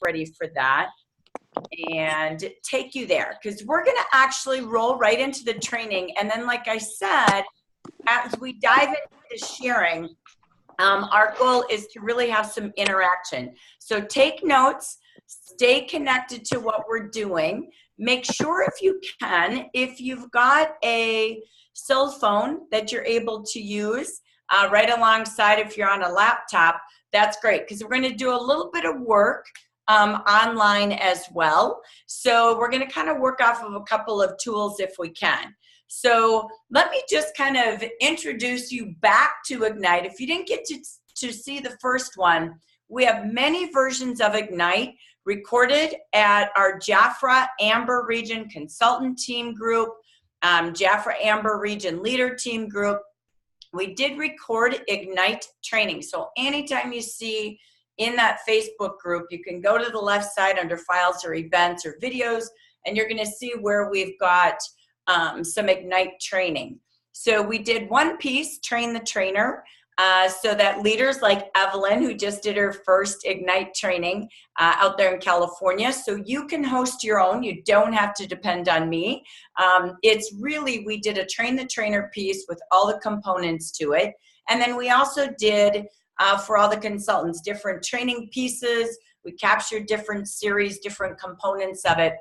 ready for that and take you there, because we're going to actually roll right into the training. And then, like I said, as we dive into the sharing, our goal is to really have some interaction. So take notes, stay connected to what we're doing. Make sure, if you can, if you've got a cell phone that you're able to use right alongside, if you're on a laptop, that's great, because we're going to do a little bit of work online as well. So we're going to kind of work off of a couple of tools if we can. So let me just kind of introduce you back to Ignite. If you didn't get to see the first one, we have many versions of Ignite recorded at our Jafra Amber Region Consultant Team Group, Jafra Amber Region Leader Team Group. We did record Ignite training. So anytime you see in that Facebook group, you can go to the left side under files or events or videos, and you're going to see where we've got some Ignite training. So we did one piece, train the trainer, so that leaders like Evelyn, who just did her first Ignite training out there in California, so you can host your own. You don't have to depend on me. It's really, we did a train the trainer piece with all the components to it. And then we also did, for all the consultants, different training pieces. We captured different series, different components of it.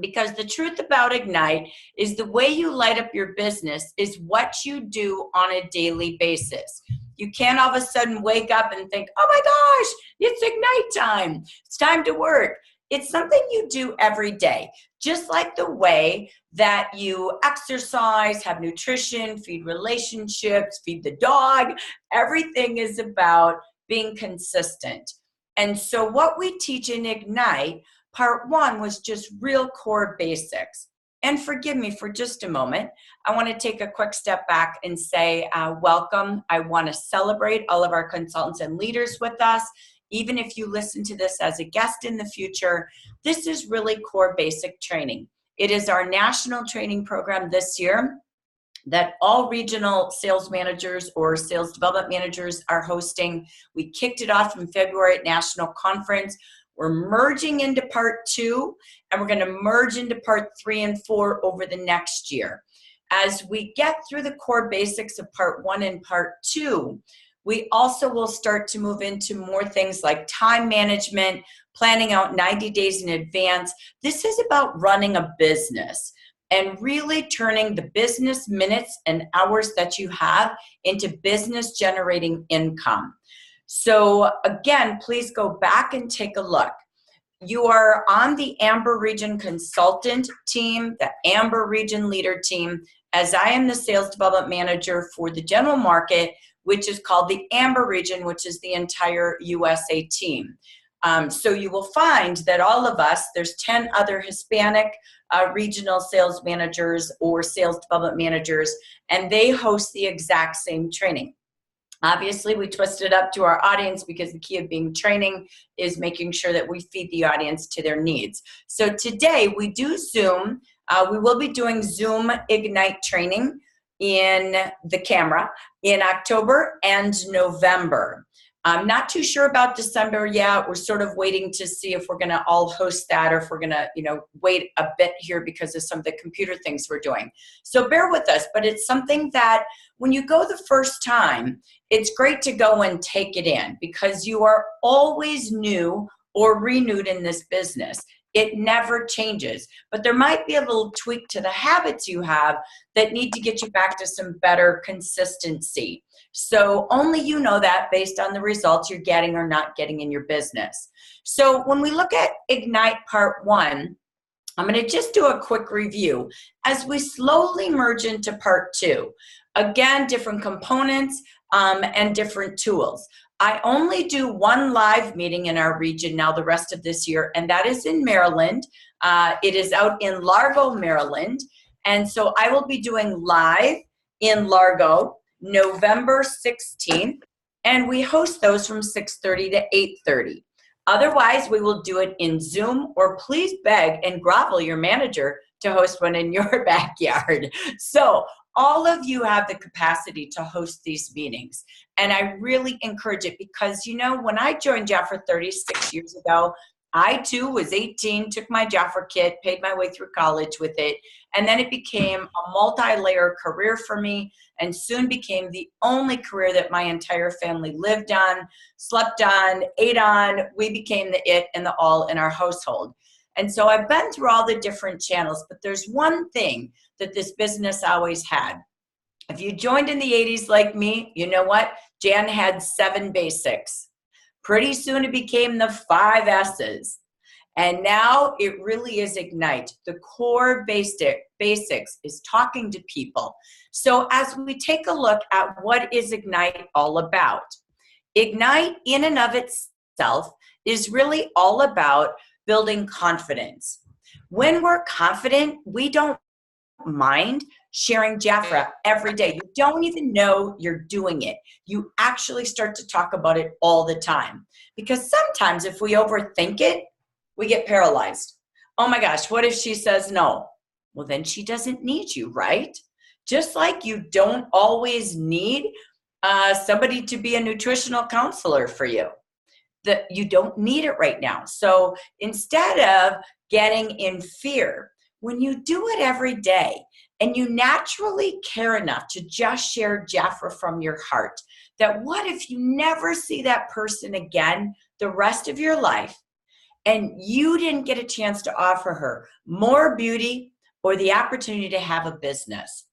Because the truth about Ignite is the way you light up your business is what you do on a daily basis. You can't all of a sudden wake up and think, oh my gosh, it's Ignite time. It's time to work. It's something you do every day, just like the way that you exercise, have nutrition, feed relationships, feed the dog. Everything is about being consistent. And so what we teach in Ignite, part one was just real core basics. And forgive me for just a moment. I want to take a quick step back and say welcome. I want to celebrate all of our consultants and leaders with us. Even if you listen to this as a guest in the future, this is really core basic training. It is our national training program this year that all regional sales managers or sales development managers are hosting. We kicked it off in February at National Conference. We're merging into part two, and we're going to merge into part 3 and 4 over the next year. As we get through the core basics of part 1 and part 2, we also will start to move into more things like time management, planning out 90 days in advance. This is about running a business and really turning the business minutes and hours that you have into business generating income. So again, please go back and take a look. You are on the Amber Region Consultant Team, the Amber Region Leader Team, as I am the Sales Development Manager for the general market, which is called the Amber Region, which is the entire USA team. So you will find that all of us, there's 10 other Hispanic regional sales managers or sales development managers, and they host the exact same training. Obviously, we twist it up to our audience because the key of being training is making sure that we feed the audience to their needs. So today we do Zoom. We will be doing Zoom Ignite training in the camera in October and November. I'm not too sure about December yet. We're sort of waiting to see if we're going to all host that or if we're going to, wait a bit here because of some of the computer things we're doing. So bear with us, but it's something that when you go the first time, it's great to go and take it in because you are always new or renewed in this business. It never changes, but there might be a little tweak to the habits you have that need to get you back to some better consistency. So only you know that based on the results you're getting or not getting in your business. So when we look at Ignite Part 1, I'm going to just do a quick review as we slowly merge into Part 2. Again, different components and different tools. I only do one live meeting in our region now the rest of this year, and that is in Maryland. It is out in Largo, Maryland. And so I will be doing live in Largo November 16th, and we host those from 6:30 to 8:30. Otherwise, we will do it in Zoom, or please beg and grovel your manager to host one in your backyard. So all of you have the capacity to host these meetings. And I really encourage it because, when I joined Jafra 36 years ago, I too was 18, took my Jogger kit, paid my way through college with it, and then it became a multi-layer career for me and soon became the only career that my entire family lived on, slept on, ate on. We became the it and the all in our household. And so I've been through all the different channels, but there's one thing that this business always had. If you joined in the 80s like me, you know what? Jan had 7 basics. Pretty soon it became the 5 S's. And now it really is Ignite. The core basics is talking to people. So as we take a look at what is Ignite all about, Ignite in and of itself is really all about building confidence. When we're confident, we don't mind sharing Jafra every day. You don't even know you're doing it. You actually start to talk about it all the time. Because sometimes if we overthink it, we get paralyzed. Oh my gosh, what if she says no? Well, then she doesn't need you, right? Just like you don't always need somebody to be a nutritional counselor for you. That you don't need it right now. So instead of getting in fear, when you do it every day and you naturally care enough to just share Jafra from your heart, that what if you never see that person again the rest of your life and you didn't get a chance to offer her more beauty or the opportunity to have a business?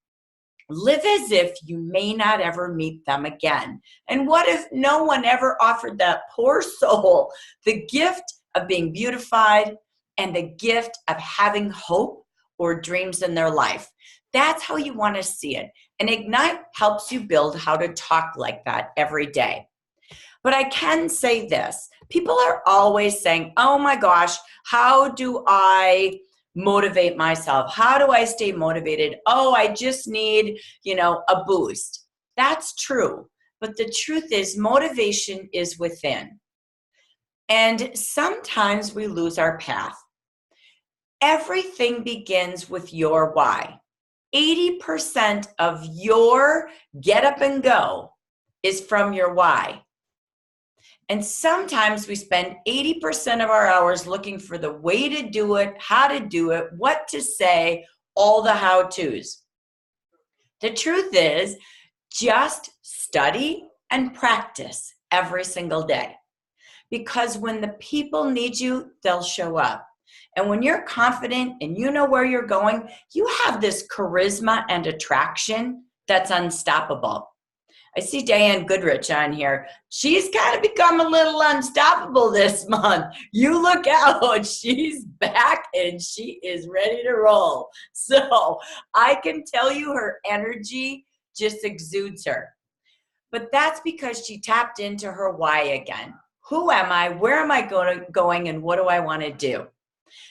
Live as if you may not ever meet them again. And what if no one ever offered that poor soul the gift of being beautified and the gift of having hope or dreams in their life? That's how you want to see it. And Ignite helps you build how to talk like that every day. But I can say this. People are always saying, oh my gosh, how do I motivate myself? How do I stay motivated? Oh, I just need, a boost. That's true. But the truth is motivation is within. And sometimes we lose our path. Everything begins with your why. 80% of your get up and go is from your why. And sometimes we spend 80% of our hours looking for the way to do it, how to do it, what to say, all the how-tos. The truth is, just study and practice every single day. Because when the people need you, they'll show up. And when you're confident and you know where you're going, you have this charisma and attraction that's unstoppable. I see Diane Goodrich on here. She's kind of become a little unstoppable this month. You look out. She's back and she is ready to roll. So I can tell you her energy just exudes her. But that's because she tapped into her why again. Who am I? Where am I going? And what do I want to do?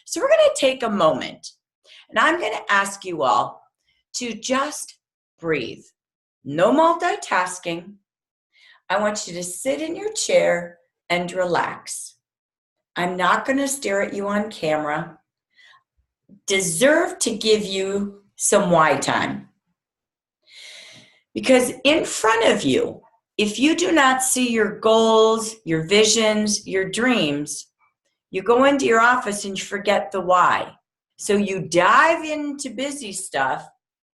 So we're going to take a moment. And I'm going to ask you all to just breathe. No multitasking. I want you to sit in your chair and relax. I'm not going to stare at you on camera. Deserve to give you some why time. Because in front of you, if you do not see your goals, your visions, your dreams, you go into your office and you forget the why. So you dive into busy stuff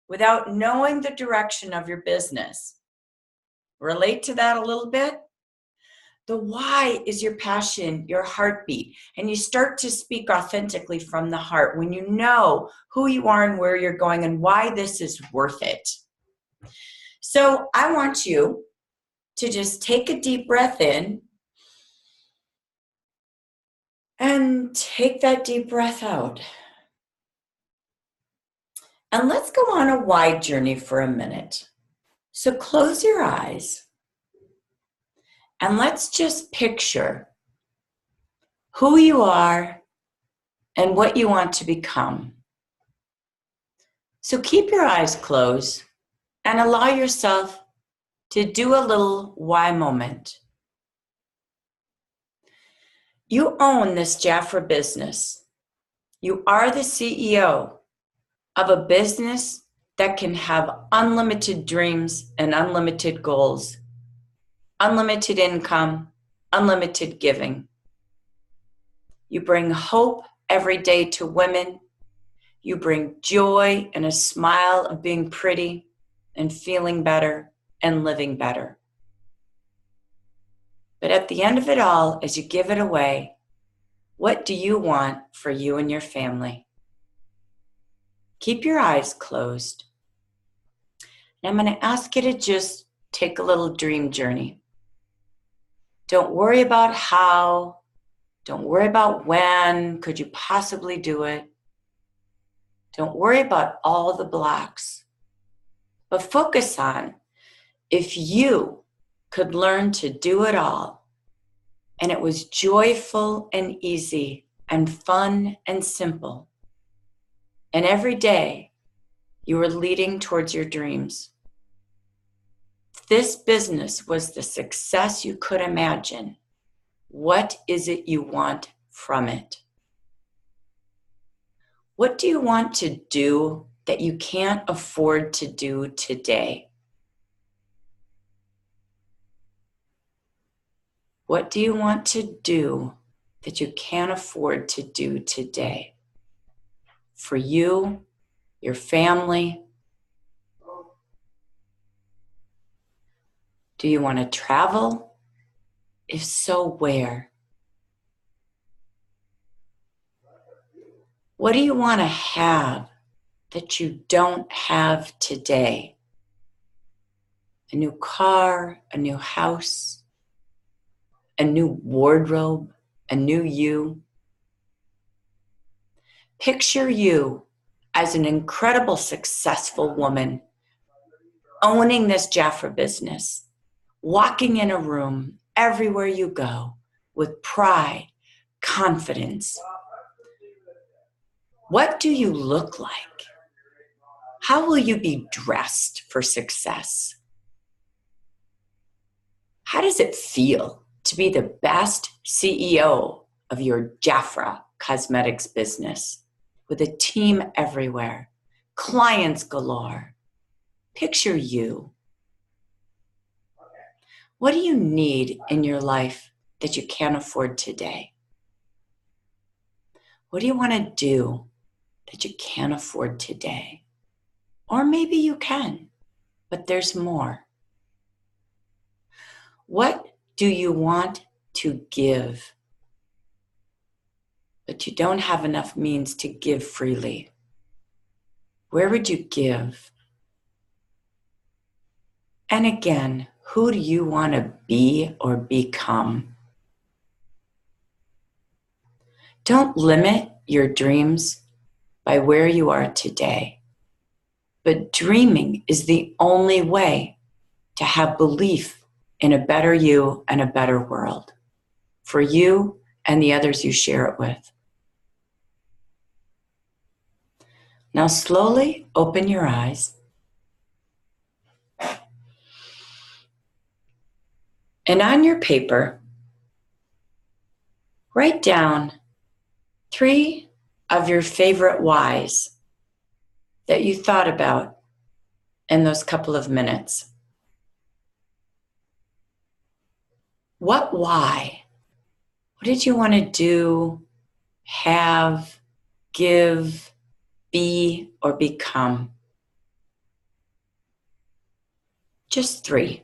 without knowing the direction of your business. Relate to that a little bit? The why is your passion, your heartbeat, and you start to speak authentically from the heart when you know who you are and where you're going and why this is worth it. So I want you to just take a deep breath in and take that deep breath out. And let's go on a wide journey for a minute. So close your eyes and let's just picture who you are and what you want to become. So keep your eyes closed and allow yourself to do a little why moment. You own this Jafra business. You are the CEO of a business that can have unlimited dreams and unlimited goals, unlimited income, unlimited giving. You bring hope every day to women. You bring joy and a smile of being pretty and feeling better and living better. But at the end of it all, as you give it away, what do you want for you and your family? Keep your eyes closed. And I'm going to ask you to just take a little dream journey. Don't worry about how. Don't worry about when. Could you possibly do it? Don't worry about all the blocks. But focus on if you could learn to do it all, and it was joyful and easy and fun and simple, and every day you were leading towards your dreams. If this business was the success you could imagine, what is it you want from it? What do you want to do that you can't afford to do today? What do you want to do that you can't afford to do today? For you, your family? Do you want to travel? If so, where? What do you want to have that you don't have today? A new car, a new house, a new wardrobe, a new you. Picture you as an incredible, successful woman owning this Jafra business, walking in a room everywhere you go with pride, confidence. What do you look like? How will you be dressed for success? How does it feel to be the best CEO of your Jafra cosmetics business with a team everywhere, clients galore? Picture you. What do you need in your life that you can't afford today? What do you want to do that you can't afford today? Or maybe you can, but there's more. What do you want to give, but you don't have enough means to give freely? Where would you give? And again, who do you want to be or become? Don't limit your dreams by where you are today. But dreaming is the only way to have belief in a better you and a better world for you and the others you share it with. Now slowly open your eyes and on your paper, write down 3 of your favorite whys that you thought about in those couple of minutes. What why? What did you want to do, have, give, be, or become? Just 3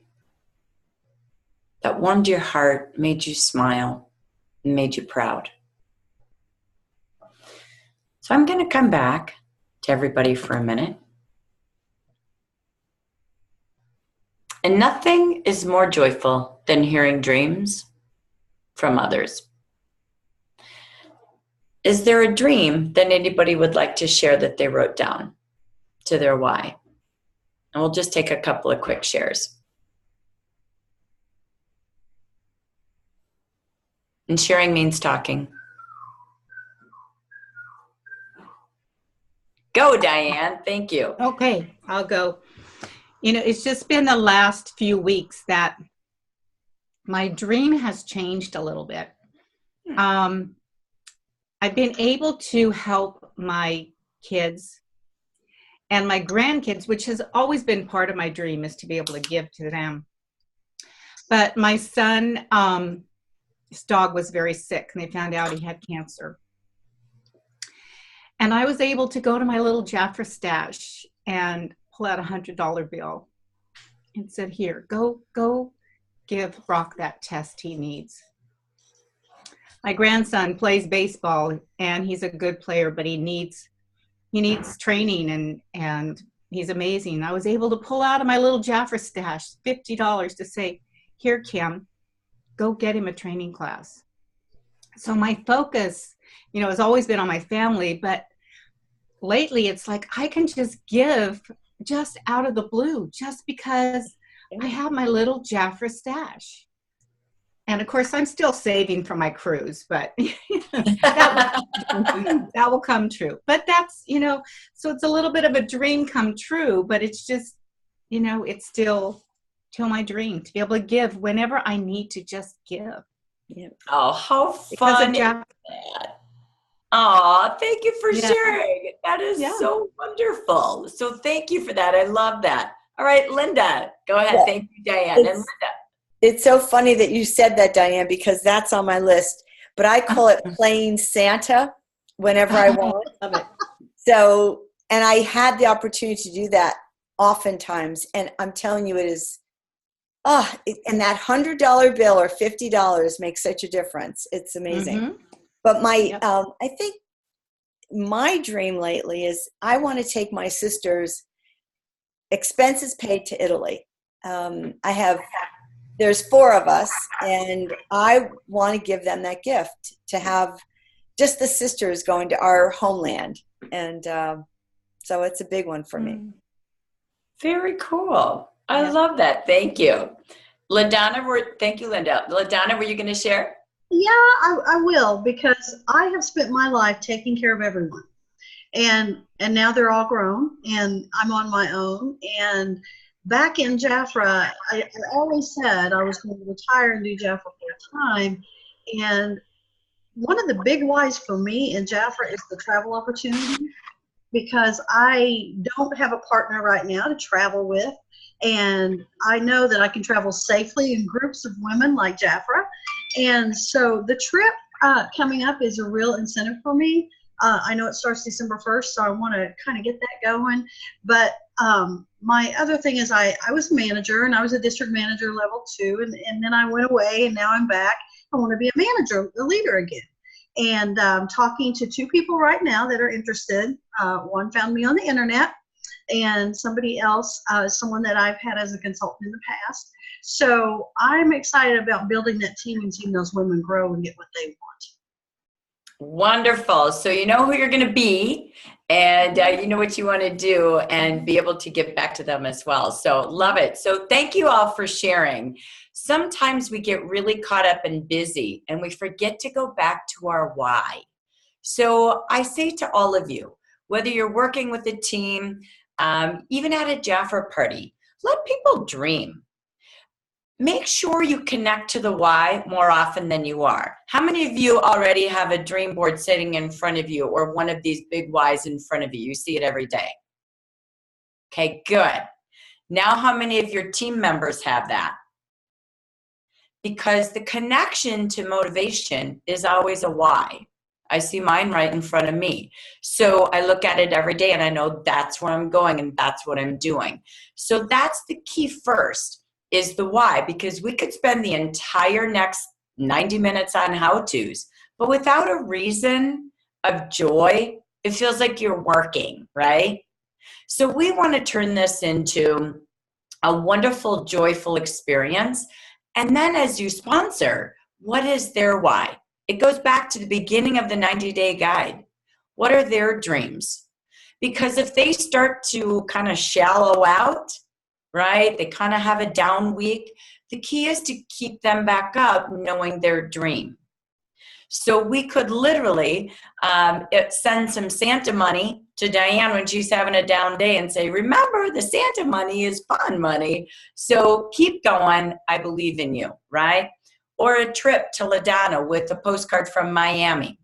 that warmed your heart, made you smile, and made you proud. So I'm going to come back to everybody for a minute. And nothing is more joyful than hearing dreams from others. Is there a dream that anybody would like to share that they wrote down to their why? And we'll just take a couple of quick shares. And sharing means talking. Go, Diane. Thank you. Okay, I'll go. You know, it's just been the last few weeks that my dream has changed a little bit. I've been able to help my kids and my grandkids, which has always been part of my dream, is to be able to give to them. But my son His dog was very sick, and they found out he had cancer. And I was able to go to my little Jaffa stash and pull out $100 bill and said, here, go give Brock that test he needs. My grandson plays baseball, and he's a good player, but he needs training, and he's amazing. I was able to pull out of my little Jaffa stash $50 to say, here, Kim, go get him a training class. So my focus, has always been on my family, but lately it's like I can just give just out of the blue, just because I have my little Jaffa stash. And of course, I'm still saving for my cruise, but that will come true. But that's, so it's a little bit of a dream come true, but it's just, it's still my dream to be able to give whenever I need to just give. Yeah. Oh, how fun is that? Oh, thank you for sharing. That is so wonderful. So thank you for that. I love that. All right, Linda, go ahead. Yeah. Thank you, Diane. And Linda. It's so funny that you said that, Diane, because that's on my list. But I call it playing Santa whenever I want. Love it. So, and I had the opportunity to do that oftentimes. And I'm telling you, it is, and that $100 bill or $50 makes such a difference. It's amazing. Mm-hmm. But I think my dream lately is I want to take my sister's expenses paid to Italy. There's 4 of us, and I want to give them that gift to have just the sisters going to our homeland. And so it's a big one for me. Very cool. I love that. Thank you. Thank you, Linda. LaDonna, were you going to share? Yeah, I will, because I have spent my life taking care of everyone. And now they're all grown, and I'm on my own. And back in Jaffa, I always said I was going to retire and do Jaffa full time. And one of the big whys for me in Jaffa is the travel opportunity, because I don't have a partner right now to travel with. And I know that I can travel safely in groups of women like Jaffa. And so the trip coming up is a real incentive for me. I know it starts December 1st, so I want to kind of get that going. But my other thing is I was a manager, and I was a district manager level 2, and then I went away, and now I'm back. I want to be a manager, a leader again. And I'm talking to 2 people right now that are interested. One found me on the internet, and somebody else, someone that I've had as a consultant in the past. So I'm excited about building that team and seeing those women grow and get what they want. Wonderful. So you know who you're going to be, and you know what you want to do, and be able to give back to them as well. So love it. So thank you all for sharing. Sometimes we get really caught up and busy, and we forget to go back to our why. So I say to all of you, whether you're working with a team, even at a Jaffa party, let people dream. Make sure you connect to the why more often than you are. How many of you already have a dream board sitting in front of you, or one of these big whys in front of you? You see it every day. Okay, good. Now, how many of your team members have that? Because the connection to motivation is always a why. I see mine right in front of me. So I look at it every day, and I know that's where I'm going, and that's what I'm doing. So that's the key first, is the why, because we could spend the entire next 90 minutes on how-tos, but without a reason of joy, it feels like you're working, right? So we want to turn this into a wonderful, joyful experience. And then as you sponsor, what is their why? It goes back to the beginning of the 90-day guide. What are their dreams? Because if they start to kind of shallow out, right, they kind of have a down week, the key is to keep them back up knowing their dream. So we could literally send some Santa money to Diane when she's having a down day and say, remember, the Santa money is fun money. So keep going. I believe in you, right? Or a trip to LaDonna with a postcard from Miami.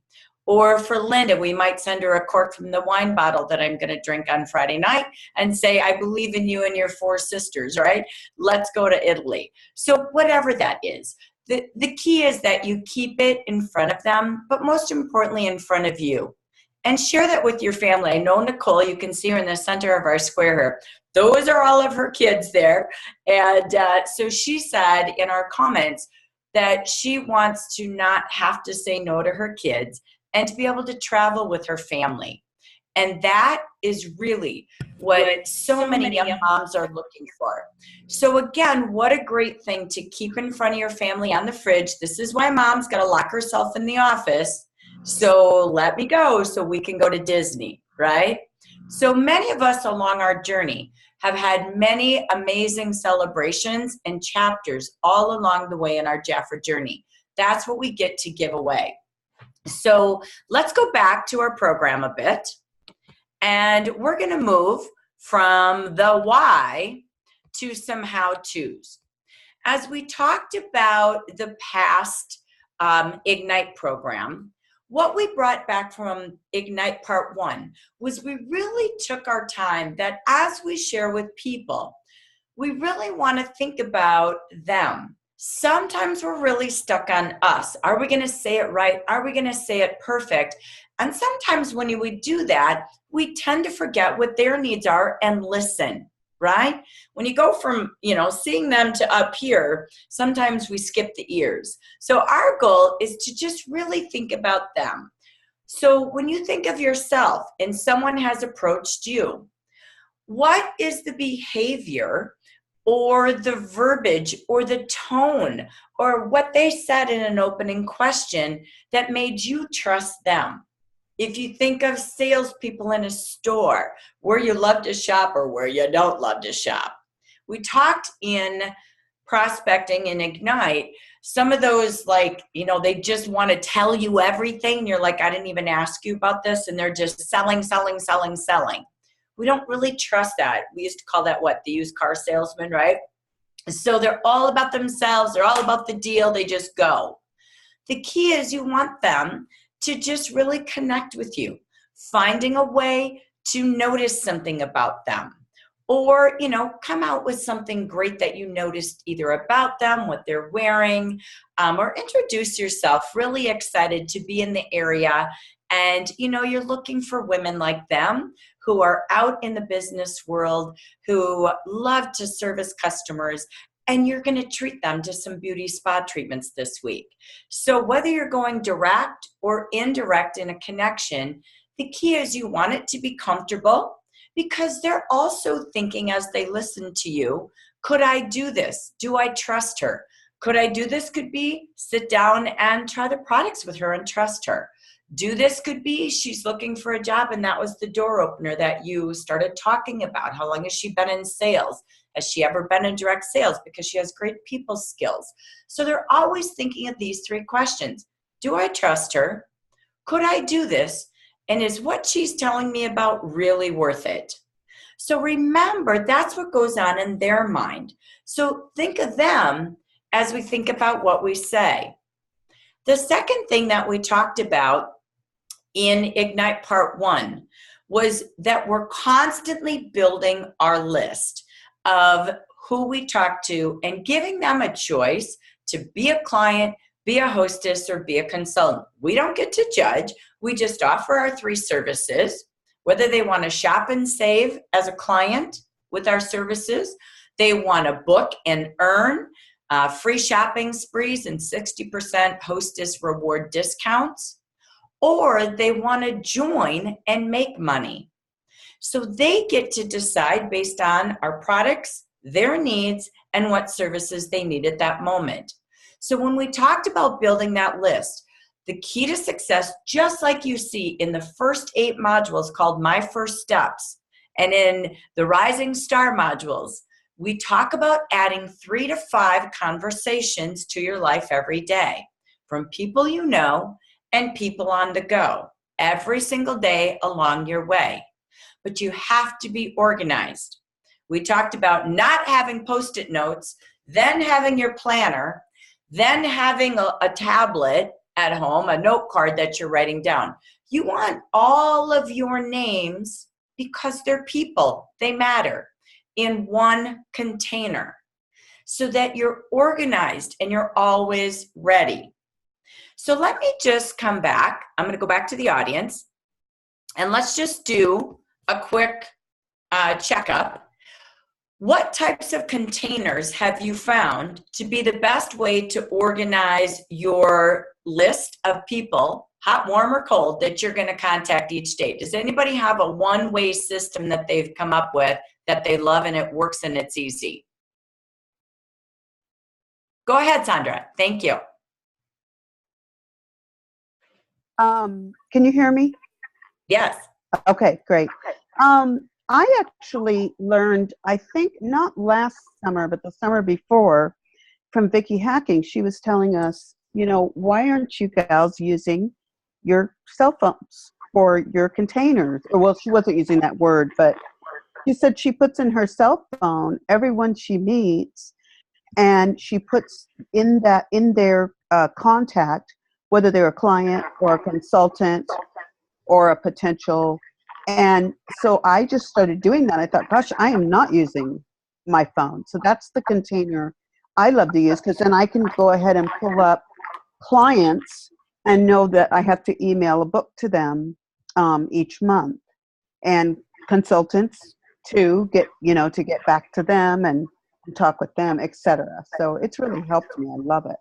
Or for Linda, we might send her a cork from the wine bottle that I'm going to drink on Friday night and say, I believe in you and your 4 sisters, right? Let's go to Italy. So whatever that is, The key is that you keep it in front of them, but most importantly in front of you. And share that with your family. I know Nicole, you can see her in the center of our square here. Those are all of her kids there. And so she said in our comments that she wants to not have to say no to her kids and to be able to travel with her family. And that is really what so many young moms are looking for. So again, what a great thing to keep in front of your family on the fridge. This is why mom's got to lock herself in the office. So let me go so we can go to Disney, right? So many of us along our journey have had many amazing celebrations and chapters all along the way in our Jafra journey. That's what we get to give away. So let's go back to our program a bit. And we're going to move from the why to some how-tos. As we talked about the past Ignite program, what we brought back from Ignite Part 1 was we really took our time that as we share with people, we really want to think about them. Sometimes we're really stuck on us. Are we going to say it right? Are we going to say it perfect? And sometimes when we do that, we tend to forget what their needs are and listen, right? When you go from, seeing them to up here, sometimes we skip the ears. So our goal is to just really think about them. So when you think of yourself and someone has approached you, what is the behavior or the verbiage or the tone or what they said in an opening question that made you trust them? If you think of salespeople in a store, where you love to shop or where you don't love to shop. We talked in prospecting and Ignite, some of those they just want to tell you everything. You're like, I didn't even ask you about this. And they're just selling. We don't really trust that. We used to call that the used car salesman, right? So they're all about themselves. They're all about the deal. They just go. The key is you want them to just really connect with you, finding a way to notice something about them or, come out with something great that you noticed either about them, what they're wearing, or introduce yourself, really excited to be in the area. And, you're looking for women like them who are out in the business world, who love to service customers, and you're going to treat them to some beauty spa treatments this week. So whether you're going direct or indirect in a connection, the key is you want it to be comfortable because they're also thinking as they listen to you, could I do this? Do I trust her? Could I do this? Could be sit down and try the products with her and trust her. Do this could be she's looking for a job and that was the door opener that you started talking about. How long has she been in sales? Has she ever been in direct sales? Because she has great people skills. So they're always thinking of these three questions. Do I trust her? Could I do this? And is what she's telling me about really worth it? So remember, that's what goes on in their mind. So think of them as we think about what we say. The second thing that we talked about in Ignite Part 1 was that we're constantly building our list of who we talk to and giving them a choice to be a client, be a hostess, or be a consultant. We don't get to judge. We just offer our three services, whether they want to shop and save as a client with our services, they want to book and earn free shopping sprees and 60% hostess reward discounts, or they want to join and make money. So they get to decide based on our products, their needs, and what services they need at that moment. So when we talked about building that list, the key to success, just like you see in the first 8 modules called My First Steps, and in the Rising Star modules, we talk about adding 3 to 5 conversations to your life every day from people you know and people on the go every single day along your way. But you have to be organized. We talked about not having Post-it notes, then having your planner, then having a tablet at home, a note card that you're writing down. You want all of your names because they're people, they matter, in one container. so that you're organized and you're always ready. So let me just come back. I'm going to go back to the audience, and let's just do a quick checkup. What types of containers have you found to be the best way to organize your list of people, hot, warm, or cold, that you're going to contact each day? Does anybody have a one-way system that they've come up with that they love and it works and it's easy? Go ahead, Sandra. Thank you. Can you hear me? Yes. Okay, great. I actually learned, I think not last summer, but the summer before, from Vicky Hacking. She was telling us, why aren't you gals using your cell phones for your containers? Or, well, she wasn't using that word, but she said she puts in her cell phone everyone she meets, and she puts in their contact, whether they're a client or a consultant or a potential. And so I just started doing that. I thought, gosh, I am not using my phone. So that's the container I love to use, because then I can go ahead and pull up clients and know that I have to email a book to them each month, and consultants to get back to them and talk with them, etc. So it's really helped me. I love it.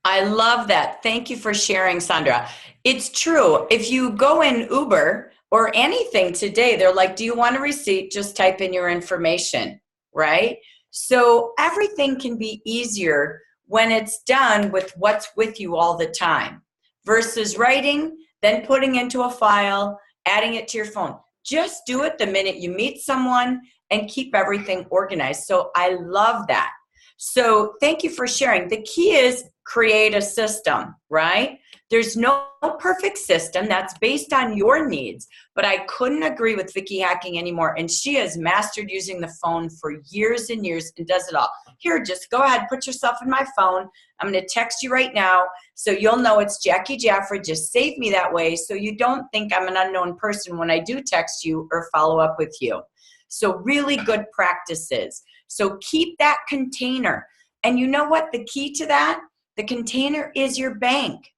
I love that. Thank you for sharing, Sandra. It's true. If you go in Uber or anything today, they're like, do you want a receipt? Just type in your information, right? So everything can be easier when it's done with what's with you all the time versus writing, then putting into a file, adding it to your phone. Just do it the minute you meet someone and keep everything organized. So I love that. So thank you for sharing. The key is create a system, right? There's no perfect system that's based on your needs, but I couldn't agree with Vicky Hacking anymore. And she has mastered using the phone for years and years and does it all. Here, just go ahead, put yourself in my phone. I'm going to text you right now so you'll know it's Jackie Jaffra. Just save me that way so you don't think I'm an unknown person when I do text you or follow up with you. So really good practices. So keep that container. And you know what? The key to that, the container is your bank.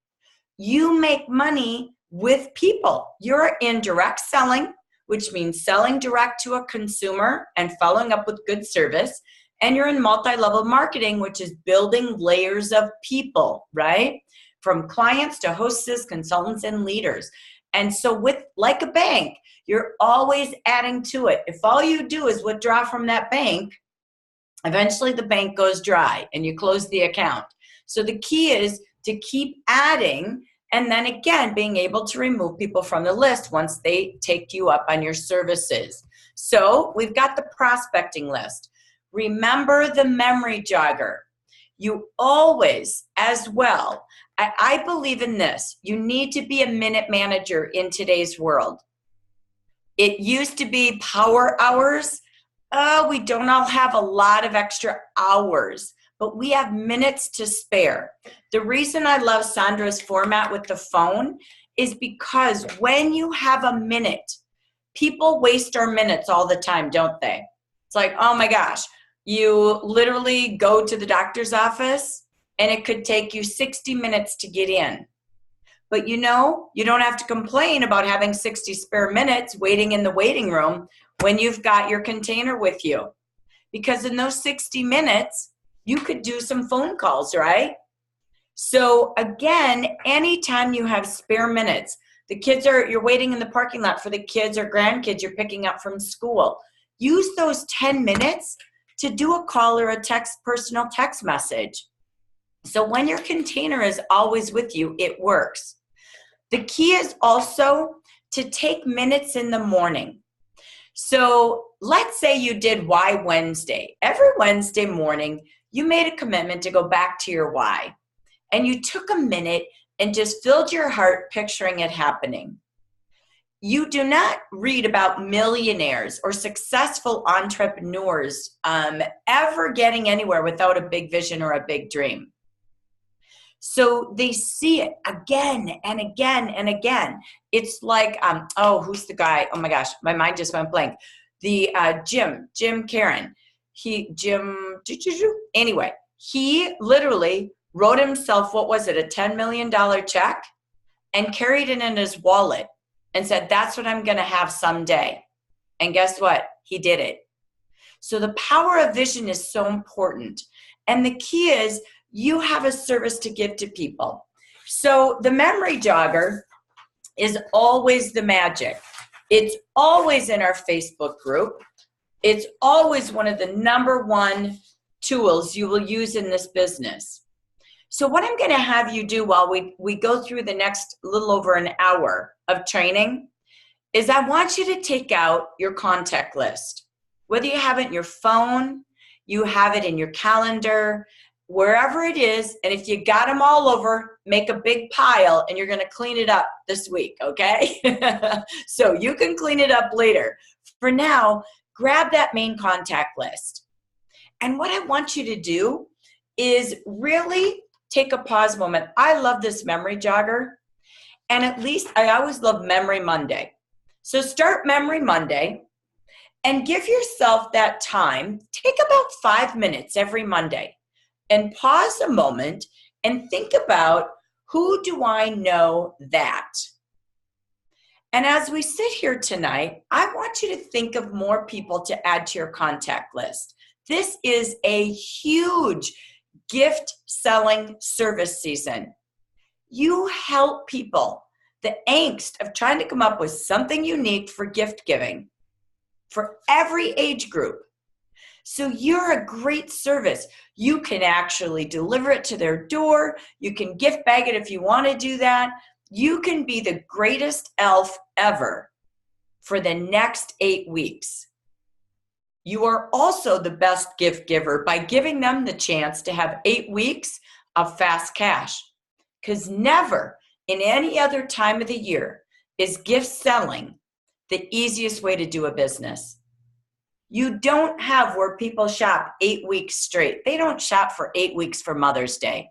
You make money with people. You're in direct selling, which means selling direct to a consumer and following up with good service. And you're in multi-level marketing, which is building layers of people, right? From clients to hostess, consultants, and leaders. And so with like a bank, you're always adding to it. If all you do is withdraw from that bank, eventually the bank goes dry and you close the account. So the key is to keep adding, and then again, being able to remove people from the list once they take you up on your services. So we've got the prospecting list. Remember the memory jogger. You always, as well, I believe in this. You need to be a minute manager in today's world. It used to be power hours. We don't all have a lot of extra hours, but we have minutes to spare. The reason I love Sandra's format with the phone is because when you have a minute, people waste our minutes all the time, don't they? It's like, oh my gosh, you literally go to the doctor's office and it could take you 60 minutes to get in. But you don't have to complain about having 60 spare minutes waiting in the waiting room when you've got your container with you. Because in those 60 minutes, you could do some phone calls, right? So again, anytime you have spare minutes, you're waiting in the parking lot for the kids or grandkids you're picking up from school. Use those 10 minutes to do a call or a personal text message. So when your container is always with you, it works. The key is also to take minutes in the morning. So let's say you did Why Wednesday. Every Wednesday morning, you made a commitment to go back to your why. And you took a minute and just filled your heart picturing it happening. You do not read about millionaires or successful entrepreneurs ever getting anywhere without a big vision or a big dream. So they see it again and again and again. It's like, who's the guy? Oh my gosh, my mind just went blank. The Jim Karen. Anyway, he literally wrote himself, what was it, a $10 million check, and carried it in his wallet and said, that's what I'm going to have someday. And guess what? He did it. So the power of vision is so important. And the key is you have a service to give to people. So the memory jogger is always the magic. It's always in our Facebook group. It's always one of the number one tools you will use in this business. So what I'm going to have you do while we go through the next little over an hour of training is I want you to take out your contact list. Whether you have it in your phone, you have it in your calendar, wherever it is, and if you got them all over, make a big pile, and you're going to clean it up this week, okay? So you can clean it up later. For now, grab that main contact list. And what I want you to do is really take a pause moment. I love this memory jogger, and at least I always love Memory Monday. So start Memory Monday and give yourself that time. Take about 5 minutes every Monday and pause a moment and think about, who do I know that? And as we sit here tonight, I want you to think of more people to add to your contact list. This is a huge gift selling service season. You help people. The angst of trying to come up with something unique for gift giving for every age group. So you're a great service. You can actually deliver it to their door. You can gift bag it if you want to do that. You can be the greatest elf ever for the next 8 weeks. You are also the best gift giver by giving them the chance to have 8 weeks of fast cash. Because never in any other time of the year is gift selling the easiest way to do a business. You don't have where people shop 8 weeks straight. They don't shop for 8 weeks for Mother's Day.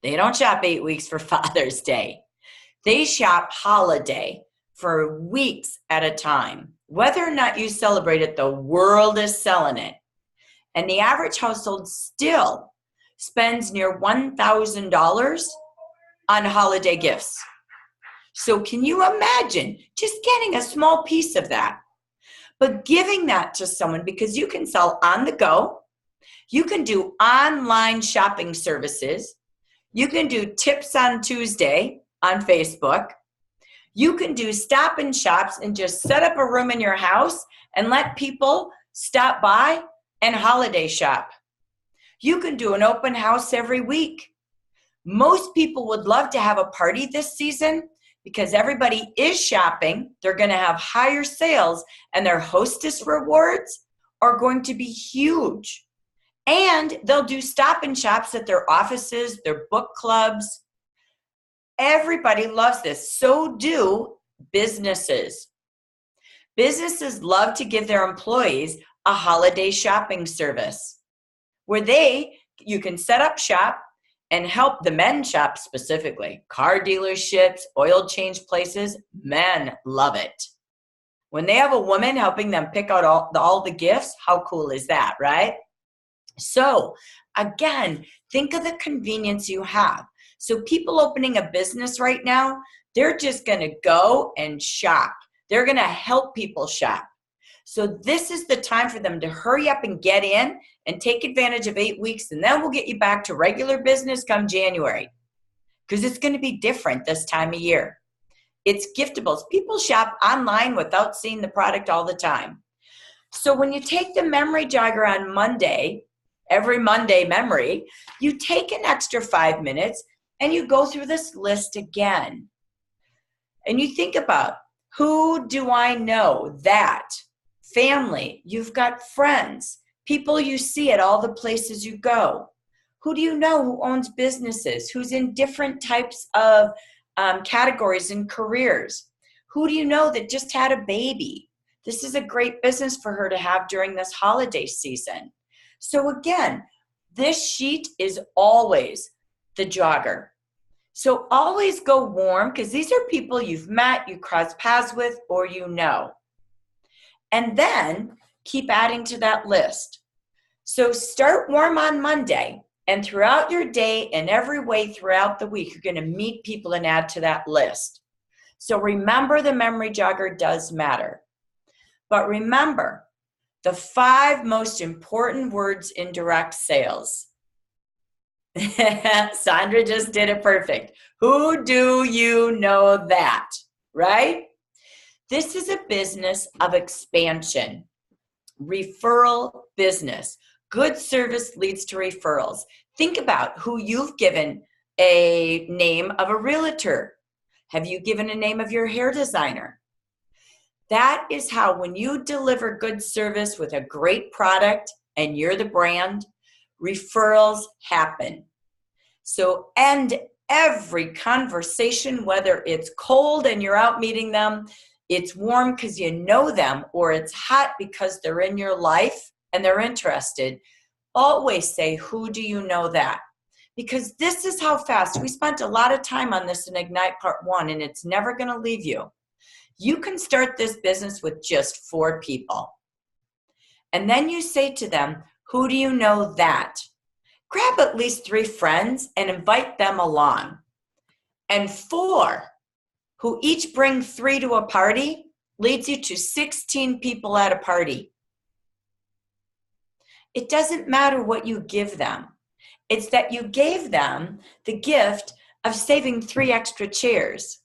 They don't shop 8 weeks for Father's Day. They shop holiday for weeks at a time. Whether or not you celebrate it, the world is selling it. And the average household still spends near $1,000 on holiday gifts. So can you imagine just getting a small piece of that? But giving that to someone, because you can sell on the go, you can do online shopping services, you can do tips on Tuesday on Facebook, you can do stop and shops and just set up a room in your house and let people stop by and holiday shop. You can do an open house every week. Most people would love to have a party this season because everybody is shopping. They're going to have higher sales, and their hostess rewards are going to be huge. And they'll do stop and shops at their offices, their book clubs. Everybody loves this. So do businesses. Businesses love to give their employees a holiday shopping service where you can set up shop and help the men shop specifically. Car dealerships, oil change places, men love it. When they have a woman helping them pick out all the gifts, how cool is that, right? So again, think of the convenience you have. So people opening a business right now, they're just going to go and shop. They're going to help people shop. So this is the time for them to hurry up and get in and take advantage of 8 weeks, and then we'll get you back to regular business come January, because it's going to be different this time of year. It's giftables. People shop online without seeing the product all the time. So when you take the memory jogger on Monday, every Monday memory, you take an extra 5 minutes and you go through this list again. And you think about, who do I know that? Family, you've got friends, people you see at all the places you go. Who do you know who owns businesses, who's in different types of categories and careers? Who do you know that just had a baby? This is a great business for her to have during this holiday season. So again, this sheet is always the jogger. So always go warm, because these are people you've met, you cross paths with, or you know. And then keep adding to that list. So start warm on Monday, and throughout your day and every way throughout the week, you're going to meet people and add to that list. So remember, the memory jogger does matter. But remember, the 5 most important words in direct sales. Sandra just did it perfect. Who do you know that, right? This is a business of expansion. Referral business. Good service leads to referrals. Think about who you've given a name of a realtor. Have you given a name of your hair designer? That is how, when you deliver good service with a great product and you're the brand, referrals happen. So end every conversation, whether it's cold and you're out meeting them, it's warm because you know them, or it's hot because they're in your life and they're interested. Always say, who do you know that? Because this is how fast. We spent a lot of time on this in Ignite Part 1, and it's never going to leave you. You can start this business with just 4 people. And then you say to them, who do you know that? Grab at least 3 friends and invite them along. And 4, who each bring 3 to a party, leads you to 16 people at a party. It doesn't matter what you give them. It's that you gave them the gift of saving 3 extra chairs.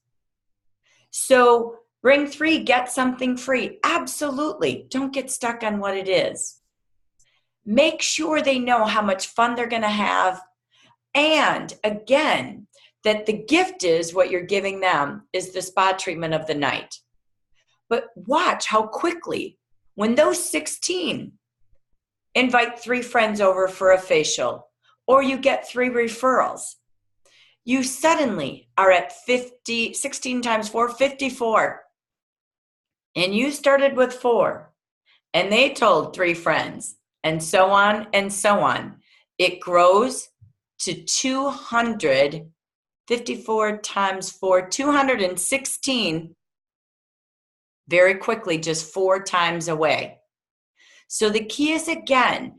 So bring 3, get something free. Absolutely. Don't get stuck on what it is. Make sure they know how much fun they're going to have. And again, that the gift is what you're giving them is the spa treatment of the night. But watch how quickly, when those 16 invite 3 friends over for a facial, or you get 3 referrals, you suddenly are at 50, 16 times 4, 54. And you started with 4, and they told 3 friends, and so on and so on. It grows to 254 times 4, 216 very quickly, just 4 times away. So the key is, again,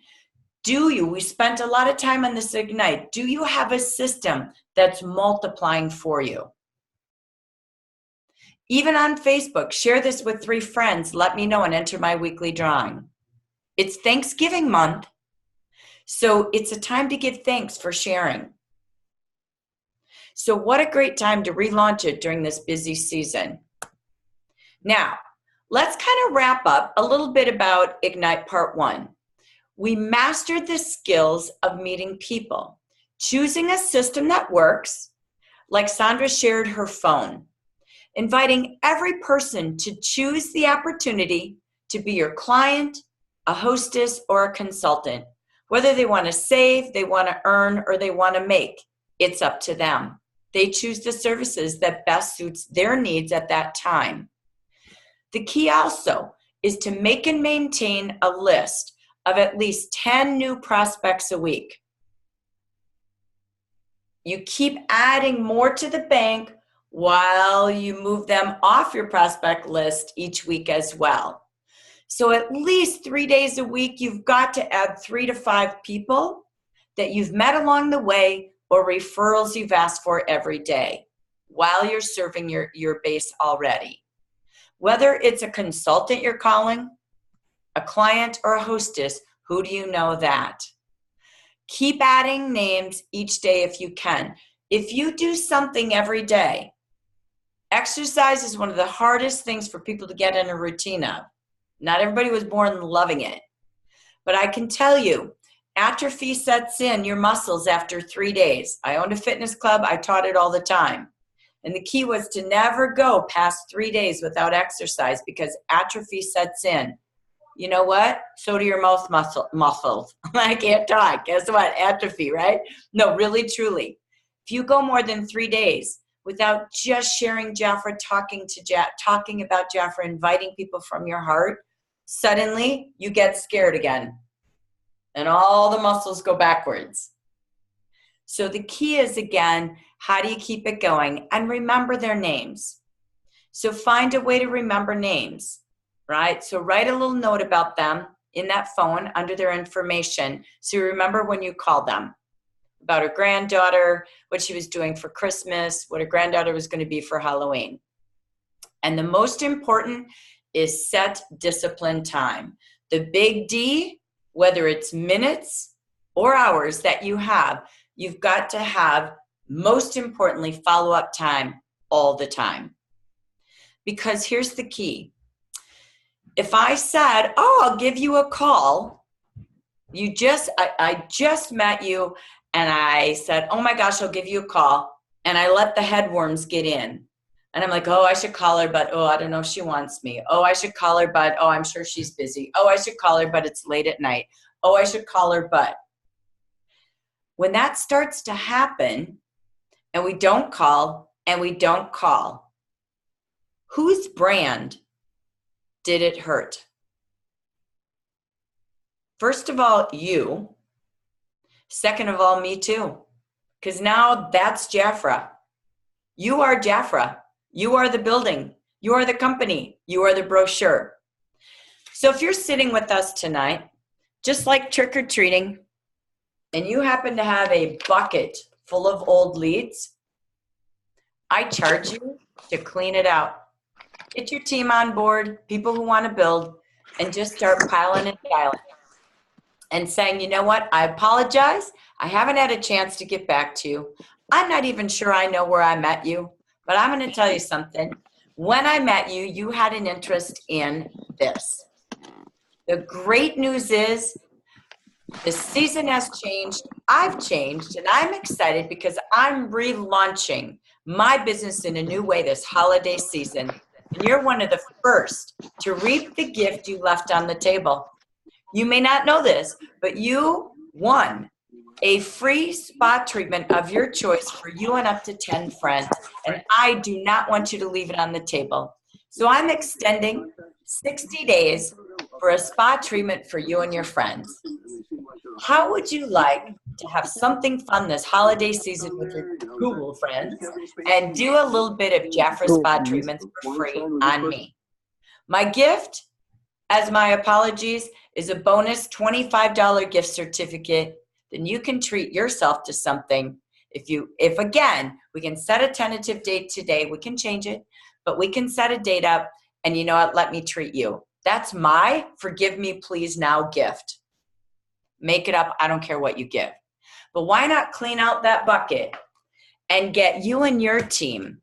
we spent a lot of time on this Ignite. Do you have a system that's multiplying for you? Even on Facebook, share this with 3 friends. Let me know and enter my weekly drawing. It's Thanksgiving month, so it's a time to give thanks for sharing. So what a great time to relaunch it during this busy season. Now, let's kind of wrap up a little bit about Ignite Part 1. We mastered the skills of meeting people, choosing a system that works, like Sandra shared her phone, inviting every person to choose the opportunity to be your client, a hostess, or a consultant. Whether they want to save, they want to earn, or they want to make, it's up to them. They choose the services that best suits their needs at that time. The key also is to make and maintain a list of at least 10 new prospects a week. You keep adding more to the bank while you move them off your prospect list each week as well. So at least 3 days a week, you've got to add 3 to 5 people that you've met along the way, or referrals you've asked for every day while you're serving your base already. Whether it's a consultant you're calling, a client, or a hostess, who do you know that? Keep adding names each day if you can. If you do something every day, exercise is one of the hardest things for people to get in a routine of. Not everybody was born loving it. But I can tell you, atrophy sets in your muscles after 3 days. I owned a fitness club. I taught it all the time. And the key was to never go past 3 days without exercise, because atrophy sets in. You know what? So do your mouth muscles. I can't talk. Guess what? Atrophy, right? No, really, truly. If you go more than 3 days without just sharing Jafra, talking about Jafra, inviting people from your heart, suddenly you get scared again. And all the muscles go backwards. So the key is, again, how do you keep it going? And remember their names. So find a way to remember names, right? So write a little note about them. in that phone under their information. So you remember when you call them about her granddaughter, what she was doing for Christmas, what her granddaughter was going to be for Halloween. And the most important is set discipline time. The big D, whether it's minutes or hours that you have, you've got to have, most importantly, follow-up time all the time. Because here's the key. If I said, oh, I'll give you a call, I just met you, and I said, oh my gosh, I'll give you a call, and I let the headworms get in. And I'm like, oh, I should call her, but oh, I don't know if she wants me. Oh, I should call her, but oh, I'm sure she's busy. Oh, I should call her, but it's late at night. Oh, I should call her, but. When that starts to happen, and we don't call, whose brand did it hurt? First of all, you. Second of all, me too. Because now that's Jafra. You are Jafra. You are the building. You are the company. You are the brochure. So if you're sitting with us tonight, just like trick-or-treating, and you happen to have a bucket full of old leads, I charge you to clean it out. Get your team on board, people who want to build, and just start piling and dialing. And saying, you know what, I apologize. I haven't had a chance to get back to you. I'm not even sure I know where I met you, but I'm going to tell you something. When I met you, you had an interest in this. The great news is the season has changed. I've changed, and I'm excited because I'm relaunching my business in a new way this holiday season. And you're one of the first to reap the gift you left on the table. You may not know this, but you won a free spa treatment of your choice for you and up to 10 friends. And I do not want you to leave it on the table. So I'm extending 60 days for a spa treatment for you and your friends. How would you like to have something fun this holiday season with your Google friends and do a little bit of Jafra spa treatments for free on me? My gift, as my apologies, is a bonus $25 gift certificate. Then you can treat yourself to something. If again, we can set a tentative date today, we can change it, but we can set a date up, and you know what, let me treat you. That's my forgive me please now gift. Make it up, I don't care what you give. But why not clean out that bucket and get you and your team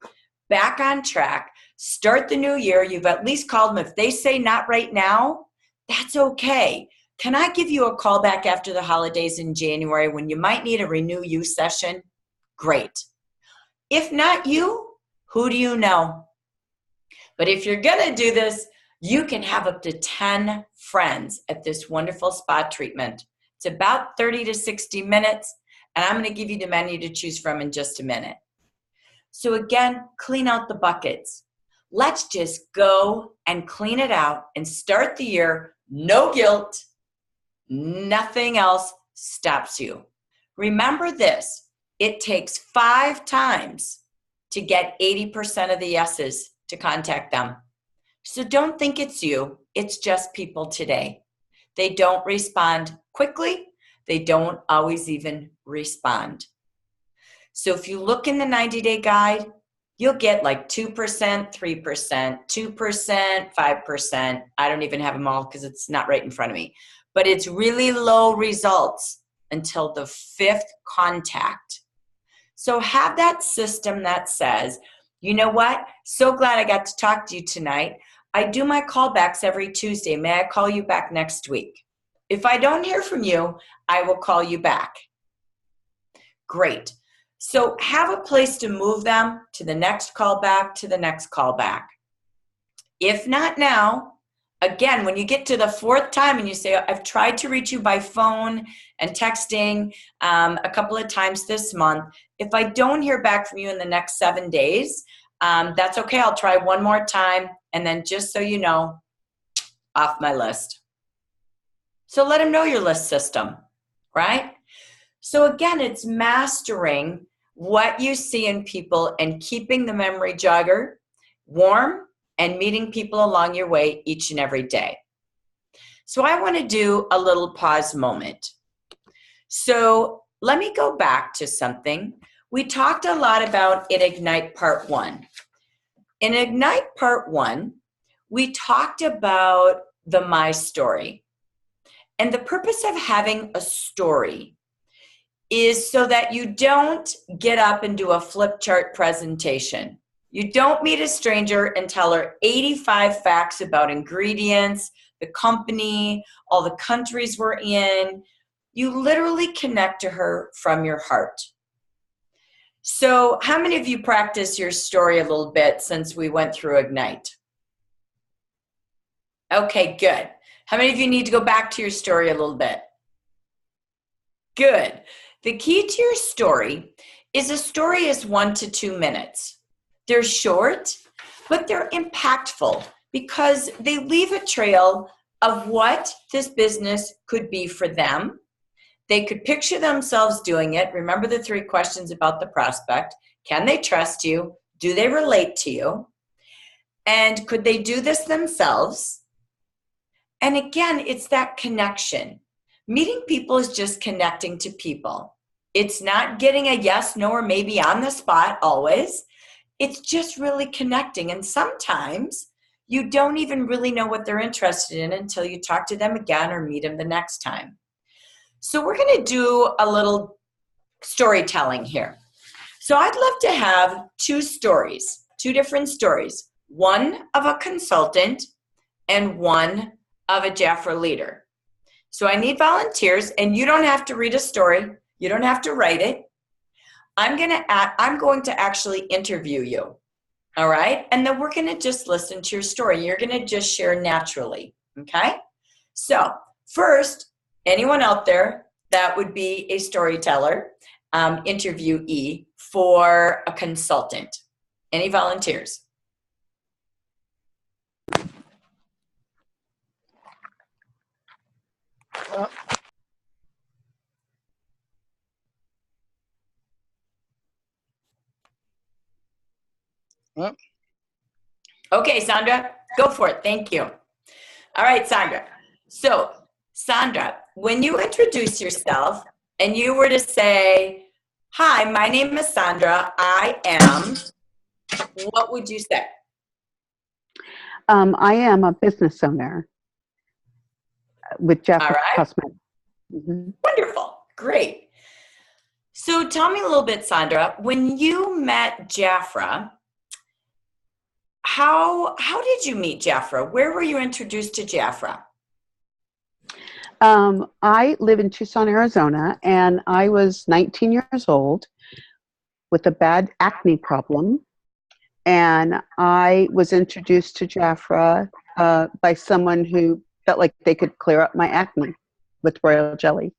back on track, start the new year, you've at least called them. If they say not right now, that's okay. Can I give you a call back after the holidays in January when you might need a renew you session? Great. If not you, who do you know? But if you're going to do this, you can have up to 10 friends at this wonderful spa treatment. It's about 30 to 60 minutes, and I'm going to give you the menu to choose from in just a minute. So again, clean out the buckets. Let's just go and clean it out and start the year. No guilt. Nothing else stops you. Remember this. It takes 5 times to get 80% of the yeses to contact them. So don't think it's you. It's just people today. They don't respond quickly. They don't always even respond. So if you look in the 90-day guide, you'll get like 2%, 3%, 2%, 5%. I don't even have them all because it's not right in front of me. But it's really low results until the 5th contact. So have that system that says, you know what? So glad I got to talk to you tonight. I do my callbacks every Tuesday. May I call you back next week? If I don't hear from you, I will call you back. Great. So have a place to move them to the next callback, to the next callback. If not now, again, when you get to the 4th time and you say, I've tried to reach you by phone and texting a couple of times this month. If I don't hear back from you in the next 7 days, that's okay. I'll try one more time. And then just so you know, off my list. So let them know your list system, right? So again, it's mastering what you see in people and keeping the memory jogger warm and meeting people along your way each and every day. So I want to do a little pause moment. So let me go back to something. We talked a lot about in Ignite Part 1. In Ignite Part 1, we talked about the My Story. And the purpose of having a story is so that you don't get up and do a flip chart presentation. You don't meet a stranger and tell her 85 facts about ingredients, the company, all the countries we're in. You literally connect to her from your heart. So how many of you practice your story a little bit since we went through Ignite? Okay, good. How many of you need to go back to your story a little bit? Good. The key to your story is a story is 1 to 2 minutes. They're short, but they're impactful because they leave a trail of what this business could be for them. They could picture themselves doing it. Remember the 3 questions about the prospect. Can they trust you? Do they relate to you? And could they do this themselves? And again, it's that connection. Meeting people is just connecting to people. It's not getting a yes, no, or maybe on the spot always. It's just really connecting. And sometimes you don't even really know what they're interested in until you talk to them again or meet them the next time. So we're going to do a little storytelling here. So I'd love to have 2 stories, 2 different stories. One of a consultant and one of a Jafra leader. So I need volunteers, and you don't have to read a story. You don't have to write it. I'm going to actually interview you. All right? And then we're going to just listen to your story. You're going to just share naturally. Okay? So first, anyone out there that would be a storyteller, interviewee for a consultant? Any volunteers? Okay, Sandra, go for it. Thank you. All right, Sandra. So, Sandra, when you introduce yourself and you were to say, "Hi, my name is Sandra. I am," what would you say? I am a business owner with All Jafra right. Cosmetics. Mm-hmm. Wonderful. Great. So tell me a little bit, Sandra, when you met Jafra, how did you meet Jafra? Where were you introduced to Jafra? I live in Tucson, Arizona, and I was 19 years old with a bad acne problem. And I was introduced to Jafra by someone who felt like they could clear up my acne with royal jelly.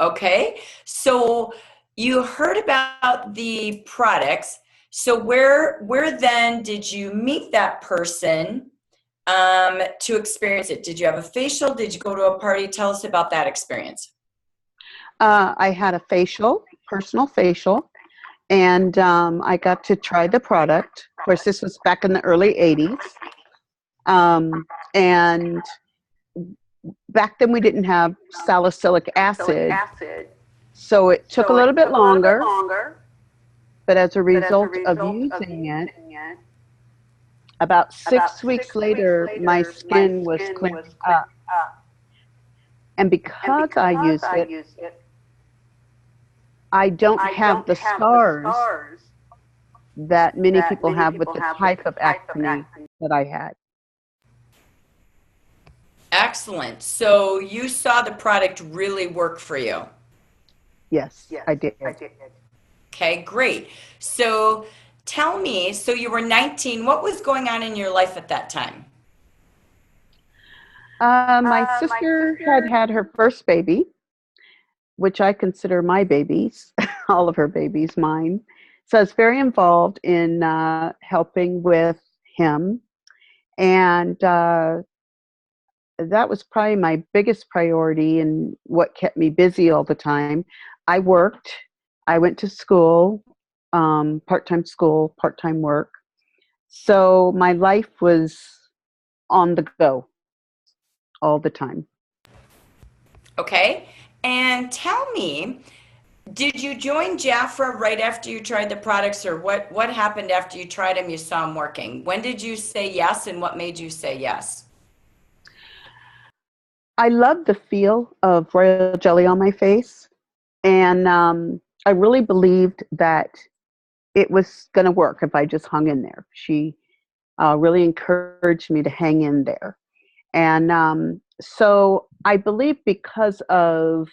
Okay, so you heard about the products. So where then did you meet that person to experience it? Did you have a facial? Did you go to a party? Tell us about that experience. I had a facial, personal facial, and I got to try the product. Of course, this was back in the early 80s. And back then we didn't have salicylic acid, so it took a little bit longer. But as a result of using it, about 6 weeks later, my skin was clearing up. And because I used it, I don't have the scars that many people have with the type of acne that I had. Excellent. So you saw the product really work for you. Yes, I did. Okay, great. So tell me, so you were 19, what was going on in your life at that time? My sister had her first baby, which I consider my babies, all of her babies, mine. So I was very involved in helping with him. And that was probably my biggest priority and what kept me busy all the time. I worked. I went to school, part-time work. So my life was on the go. all the time. Okay. And tell me, did you join Jafra right after you tried the products, or what happened after you tried them, you saw them working? When did you say yes, and what made you say yes? I love the feel of royal jelly on my face, and I really believed that it was going to work if I just hung in there. She really encouraged me to hang in there. And so I believe because of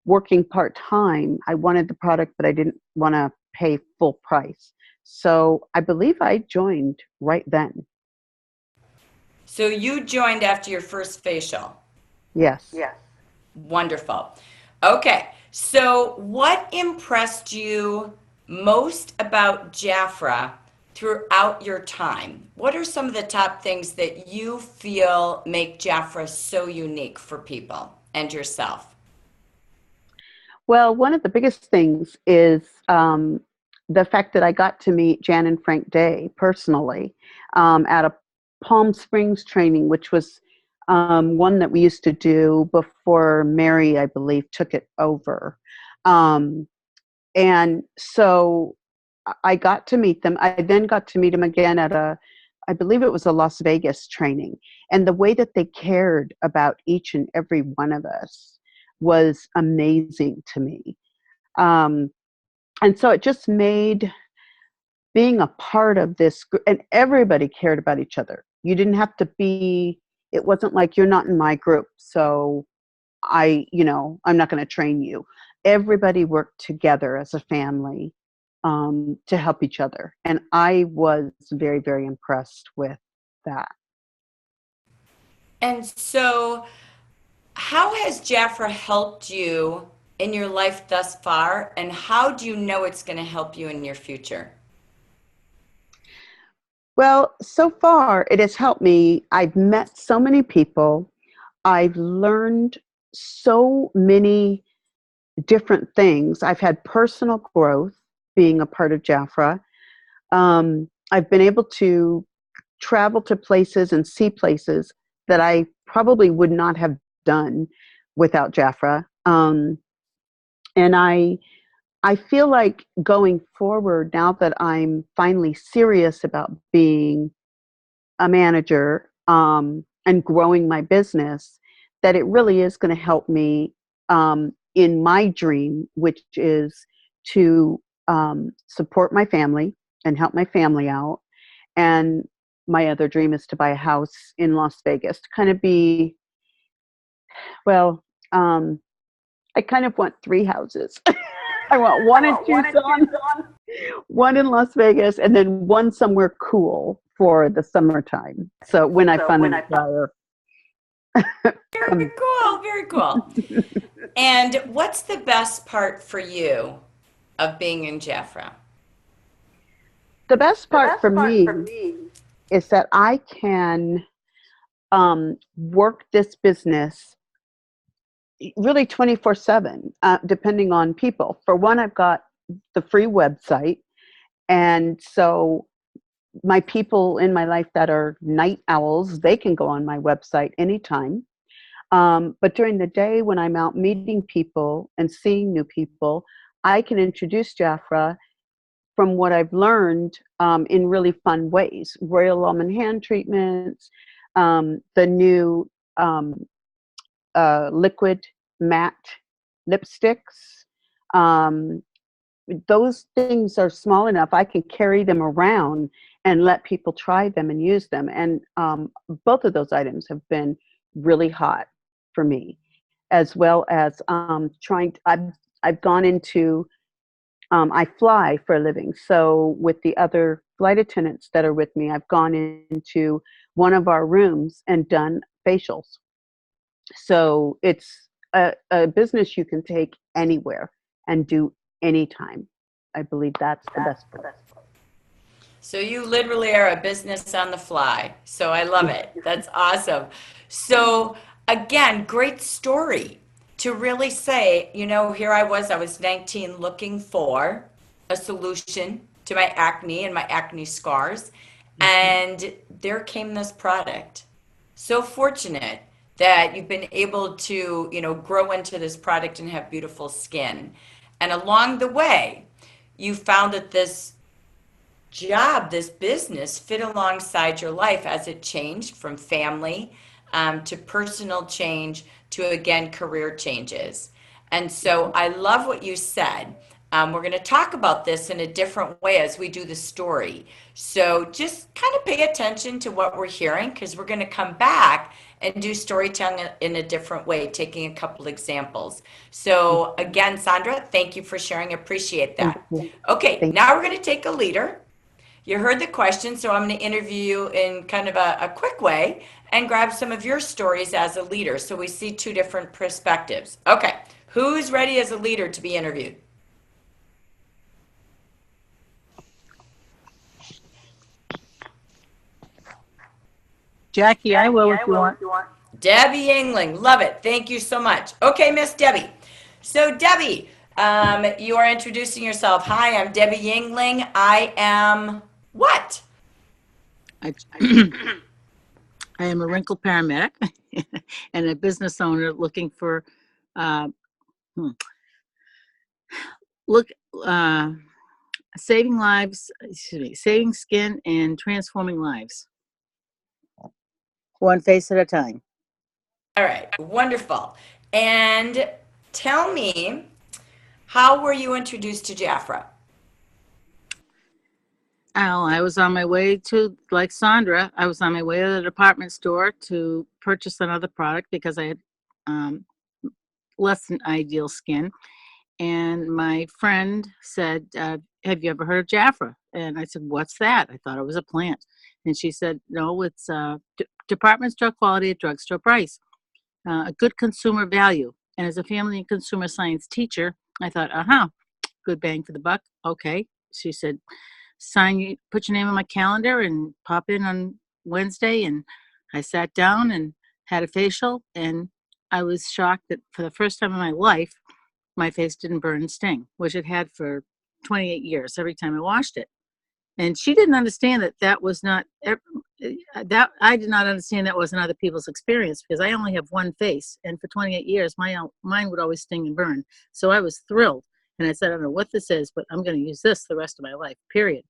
working part-time, I wanted the product, but I didn't want to pay full price. So I believe I joined right then. So you joined after your first facial. Yes. Wonderful. Okay. So what impressed you most about Jafra throughout your time? What are some of the top things that you feel make Jafra so unique for people and yourself? Well, one of the biggest things is the fact that I got to meet Jan and Frank Day personally at a Palm Springs training, which was one that we used to do before Mary, I believe, took it over. And so I got to meet them. I then got to meet them again at I believe it was a Las Vegas training. And the way that they cared about each and every one of us was amazing to me. Um, and so it just made being a part of this group, and everybody cared about each other. You didn't have to be, it wasn't like you're not in my group, so I'm not going to train you. Everybody worked together as a family to help each other. And I was very, very impressed with that. And so how has Jafra helped you in your life thus far, and how do you know it's going to help you in your future? Well, so far it has helped me. I've met so many people. I've learned so many different things. I've had personal growth being a part of Jafra. I've been able to travel to places and see places that I probably would not have done without Jafra. And I feel like going forward, now that I'm finally serious about being a manager and growing my business, that it really is going to help me in my dream, which is to support my family and help my family out. And my other dream is to buy a house in Las Vegas to kind of be, well, I kind of want 3 houses. I want one in Tucson, one in Las Vegas, and then one somewhere cool for the summertime. So when I finally retire. Very cool, very cool. And what's the best part for you of being in Jafra? The best part for me is that I can work this business really 24/7, depending on people. For one, I've got the free website. And so my people in my life that are night owls, they can go on my website anytime. But during the day when I'm out meeting people and seeing new people, I can introduce Jafra from what I've learned in really fun ways. Royal almond hand treatments, the new liquid matte lipsticks. Those things are small enough I can carry them around and let people try them and use them. And both of those items have been really hot for me, as well as I've gone into, I fly for a living. So with the other flight attendants that are with me, I've gone into one of our rooms and done facials. So it's a business you can take anywhere and do anytime. I believe that's the best part. So you literally are a business on the fly. So I love it. That's awesome. So again, great story to really say, here I was 19 looking for a solution to my acne and my acne scars. And there came this product. So fortunate that you've been able to, grow into this product and have beautiful skin. And along the way, you found that this job, this business fit alongside your life as it changed from family to personal change to, again, career changes. And so I love what you said. We're going to talk about this in a different way as we do the story. So just kind of pay attention to what we're hearing, because we're going to come back and do storytelling in a different way, taking a couple examples. So again, Sandra, thank you for sharing. Appreciate that. Okay, now we're going to take a leader. You heard the question, so I'm going to interview you in kind of a quick way and grab some of your stories as a leader, so we see two different perspectives. Okay, who's ready as a leader to be interviewed? Jackie, I will if you want. Debbie Yingling, love it. Thank you so much. Okay, Miss Debbie. So Debbie, you are introducing yourself. Hi, I'm Debbie Yingling. I am what? I am a wrinkle paramedic and a business owner looking for saving lives, saving skin and transforming lives. One face at a time. All right, wonderful. And tell me, how were you introduced to Jafra? Al, I was on my way to, like Sandra, I was on my way to the department store to purchase another product because I had less than ideal skin. And my friend said, have you ever heard of Jafra? And I said, what's that? I thought it was a plant. And she said, no, it's department store quality at drugstore price. A good consumer value. And as a family and consumer science teacher, I thought, good bang for the buck. Okay. She said, put your name on my calendar and pop in on Wednesday. And I sat down and had a facial, and I was shocked that for the first time in my life, my face didn't burn and sting, which it had for 28 years every time I washed it. And she didn't understand that was not, that I did not understand that wasn't other people's experience, because I only have one face. And for 28 years, mine would always sting and burn. So I was thrilled. And I said, I don't know what this is, but I'm going to use this the rest of my life, period.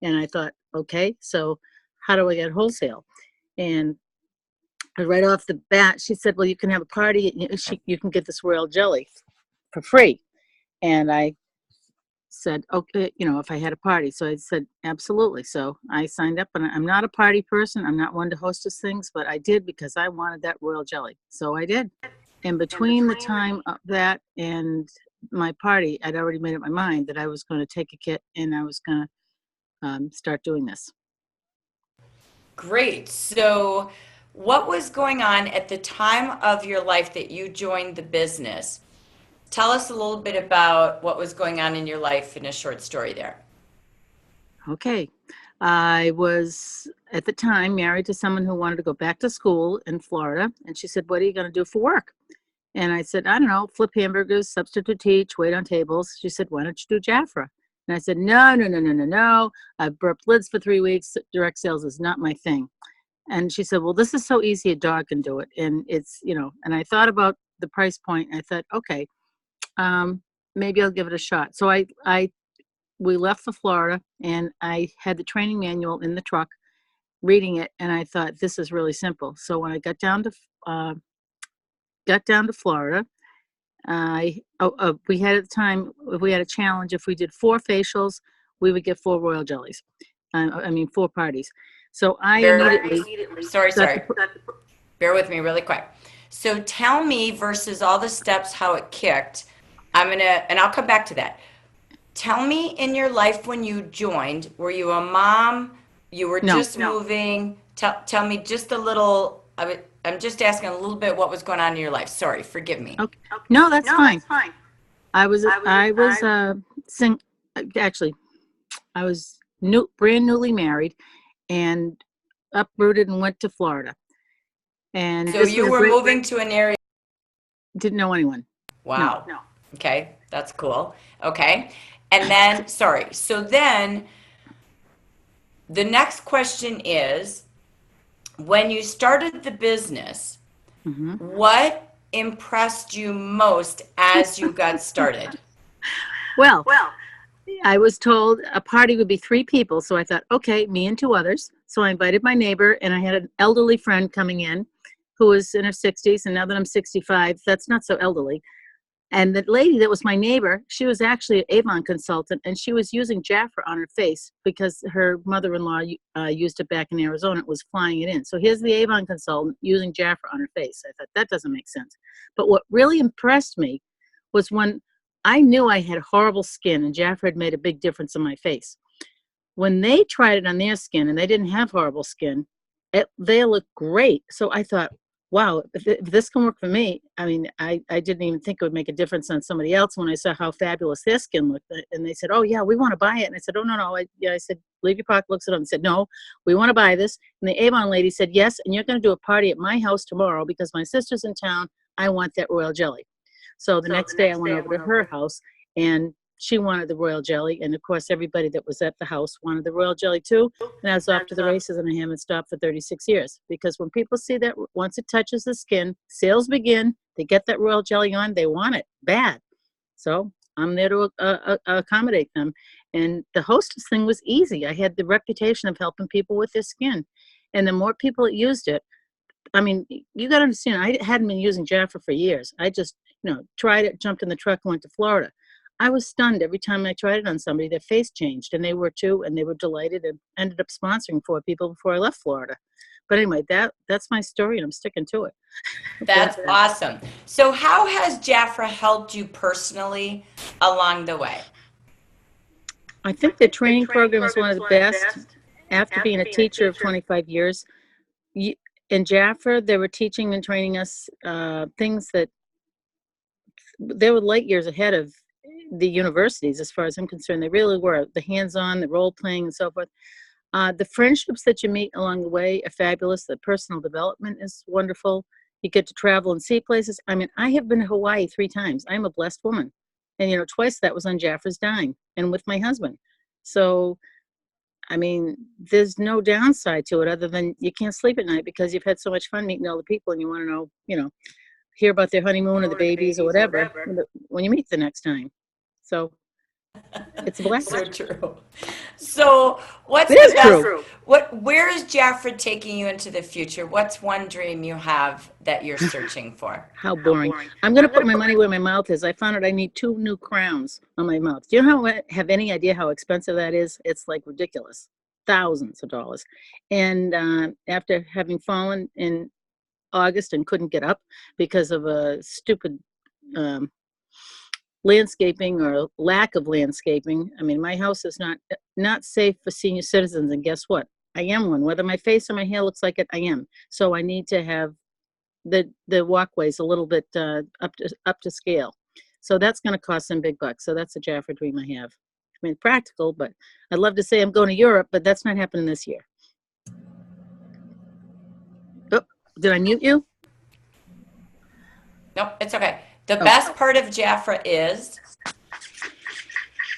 And I thought, okay, so how do I get wholesale? And right off the bat, she said, well, you can have a party. You can get this royal jelly for free. And I said, okay, if I had a party. So I said, absolutely. So I signed up, and I'm not a party person. I'm not one to hostess things, but I did because I wanted that royal jelly. So I did. And between the time of that and my party, I'd already made up my mind that I was going to take a kit and I was going to start doing this. Great. So what was going on at the time of your life that you joined the business? Tell us a little bit about what was going on in your life in a short story there. Okay. I was, at the time, married to someone who wanted to go back to school in Florida. And she said, what are you going to do for work? And I said, I don't know, flip hamburgers, substitute teach, wait on tables. She said, why don't you do Jafra? And I said, no. I've burped lids for 3 weeks. Direct sales is not my thing. And she said, well, this is so easy, a dog can do it. And it's, and I thought about the price point. I thought, okay, maybe I'll give it a shot. So we left for Florida, and I had the training manual in the truck, reading it, and I thought, this is really simple. So when I got down to Florida, we had at the time, we had a challenge. If we did 4 facials, we would get 4 royal jellies. 4 parties. So I immediately. Sorry. Bear with me really quick. So tell me, versus all the steps, how it kicked. And I'll come back to that. Tell me, in your life when you joined, were you a mom? You were just moving? Tell me just a little. I'm just asking a little bit what was going on in your life. Sorry, forgive me. Okay. No, that's fine. I was brand newly married and uprooted and went to Florida. And so you were moving to an area. Didn't know anyone. Wow. No. Okay, that's cool. Okay. And then, so then the next question is, when you started the business, What impressed you most as you got started? Well, I was told a party would be 3 people. So I thought, okay, me and 2 others. So I invited my neighbor, and I had an elderly friend coming in who was in her 60s. And now that I'm 65, that's not so elderly. And the lady that was my neighbor, she was actually an Avon consultant, and she was using Jafra on her face because her mother-in-law used it back in Arizona. It was flying it in. So here's the Avon consultant using Jafra on her face. I thought, that doesn't make sense. But what really impressed me was when I knew I had horrible skin, and Jafra had made a big difference in my face. When they tried it on their skin and they didn't have horrible skin, they looked great. So I thought, wow, if this can work for me. I mean, I didn't even think it would make a difference on somebody else when I saw how fabulous their skin looked. And they said, oh, yeah, we want to buy it. And I said, oh, no. I said, leave your pocketbooks at home. They said, no, we want to buy this. And the Avon lady said, yes, and you're going to do a party at my house tomorrow because my sister's in town. I want that royal jelly. So the next day I went over to her house, and she wanted the royal jelly. And of course, everybody that was at the house wanted the royal jelly too. And I was off to the races, and I haven't stopped for 36 years. Because when people see that, once it touches the skin, sales begin, they get that royal jelly on, they want it bad. So I'm there to accommodate them. And the hostess thing was easy. I had the reputation of helping people with their skin. And the more people that used it, I mean, you got to understand, I hadn't been using Jafra for years. I just, tried it, jumped in the truck, and went to Florida. I was stunned every time I tried it on somebody. Their face changed, and they were too, and they were delighted, and ended up sponsoring 4 people before I left Florida. But anyway, that's my story, and I'm sticking to it. That's awesome. So how has Jafra helped you personally along the way? I think the training program is one of the best. After being a teacher of 25 years, in Jafra, they were teaching and training us things that they were light years ahead of the universities, as far as I'm concerned. They really were. The hands-on, the role-playing, and so forth. The friendships that you meet along the way are fabulous. The personal development is wonderful. You get to travel and see places. I mean, I have been to Hawaii 3 times. I'm a blessed woman. And, twice that was on Jafra's dime and with my husband. So, I mean, there's no downside to it other than you can't sleep at night because you've had so much fun meeting all the people, and you want to know, hear about their honeymoon or the babies or whatever when you meet the next time. So it's a blessing. So true. So what's It the is best? true. Where is Jafra taking you into the future? What's one dream you have that you're searching for? How boring. I'm going to put my money where my mouth is. I found out I need 2 new crowns on my mouth. Do you know have any idea how expensive that is? It's like ridiculous. Thousands of dollars. And after having fallen in August and couldn't get up because of a stupid landscaping or lack of landscaping. I mean, my house is not safe for senior citizens, and guess what? I am one. Whether my face or my hair looks like it, I am. So I need to have the walkways a little bit up to scale. So that's going to cost some big bucks. So that's a Jafra dream I have. I mean, practical, but I'd love to say I'm going to Europe, but that's not happening this year. Oh, did I mute you? Nope, it's okay. The best part of Jafra is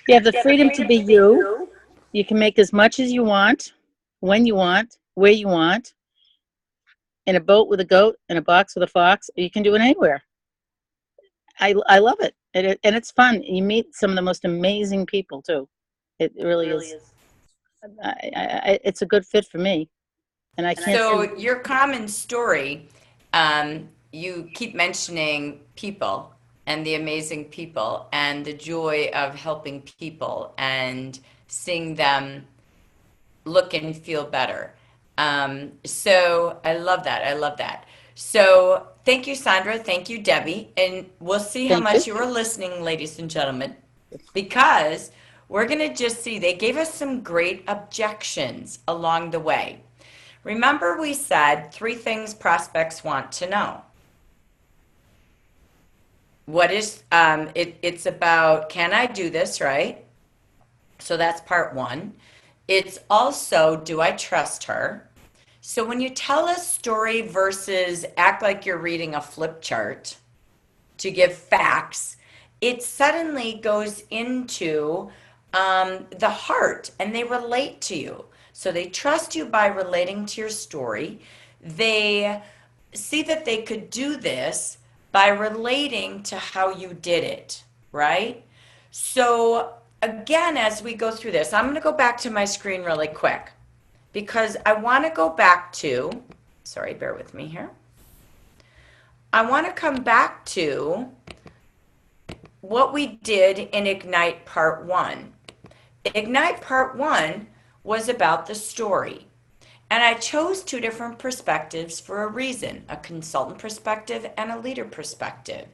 you have the freedom to be you. You can make as much as you want, when you want, where you want, in a boat with a goat, in a box with a fox. You can do it anywhere. I love it. And it's fun. You meet some of the most amazing people, too. It really is. It's a good fit for me. And I can't. So your common story, you keep mentioning people and the amazing people and the joy of helping people and seeing them look and feel better. So I love that. I love that. So thank you, Sandra. Thank you, Debbie. And we'll see how much you were listening, ladies and gentlemen, because we're going to just see. They gave us some great objections along the way. Remember, we said 3 things prospects want to know. What is, it's about, can I do this, right? So that's part 1. It's also, do I trust her? So when you tell a story versus act like you're reading a flip chart to give facts, it suddenly goes into the heart, and they relate to you. So they trust you by relating to your story. They see that they could do this by relating to how you did it, right? So again, as we go through this, I'm going to go back to my screen really quick because I want to go back to, sorry, bear with me here. I want to come back to what we did in Ignite Part 1. Ignite Part 1 was about the story. And I chose two different perspectives for a reason, a consultant perspective and a leader perspective.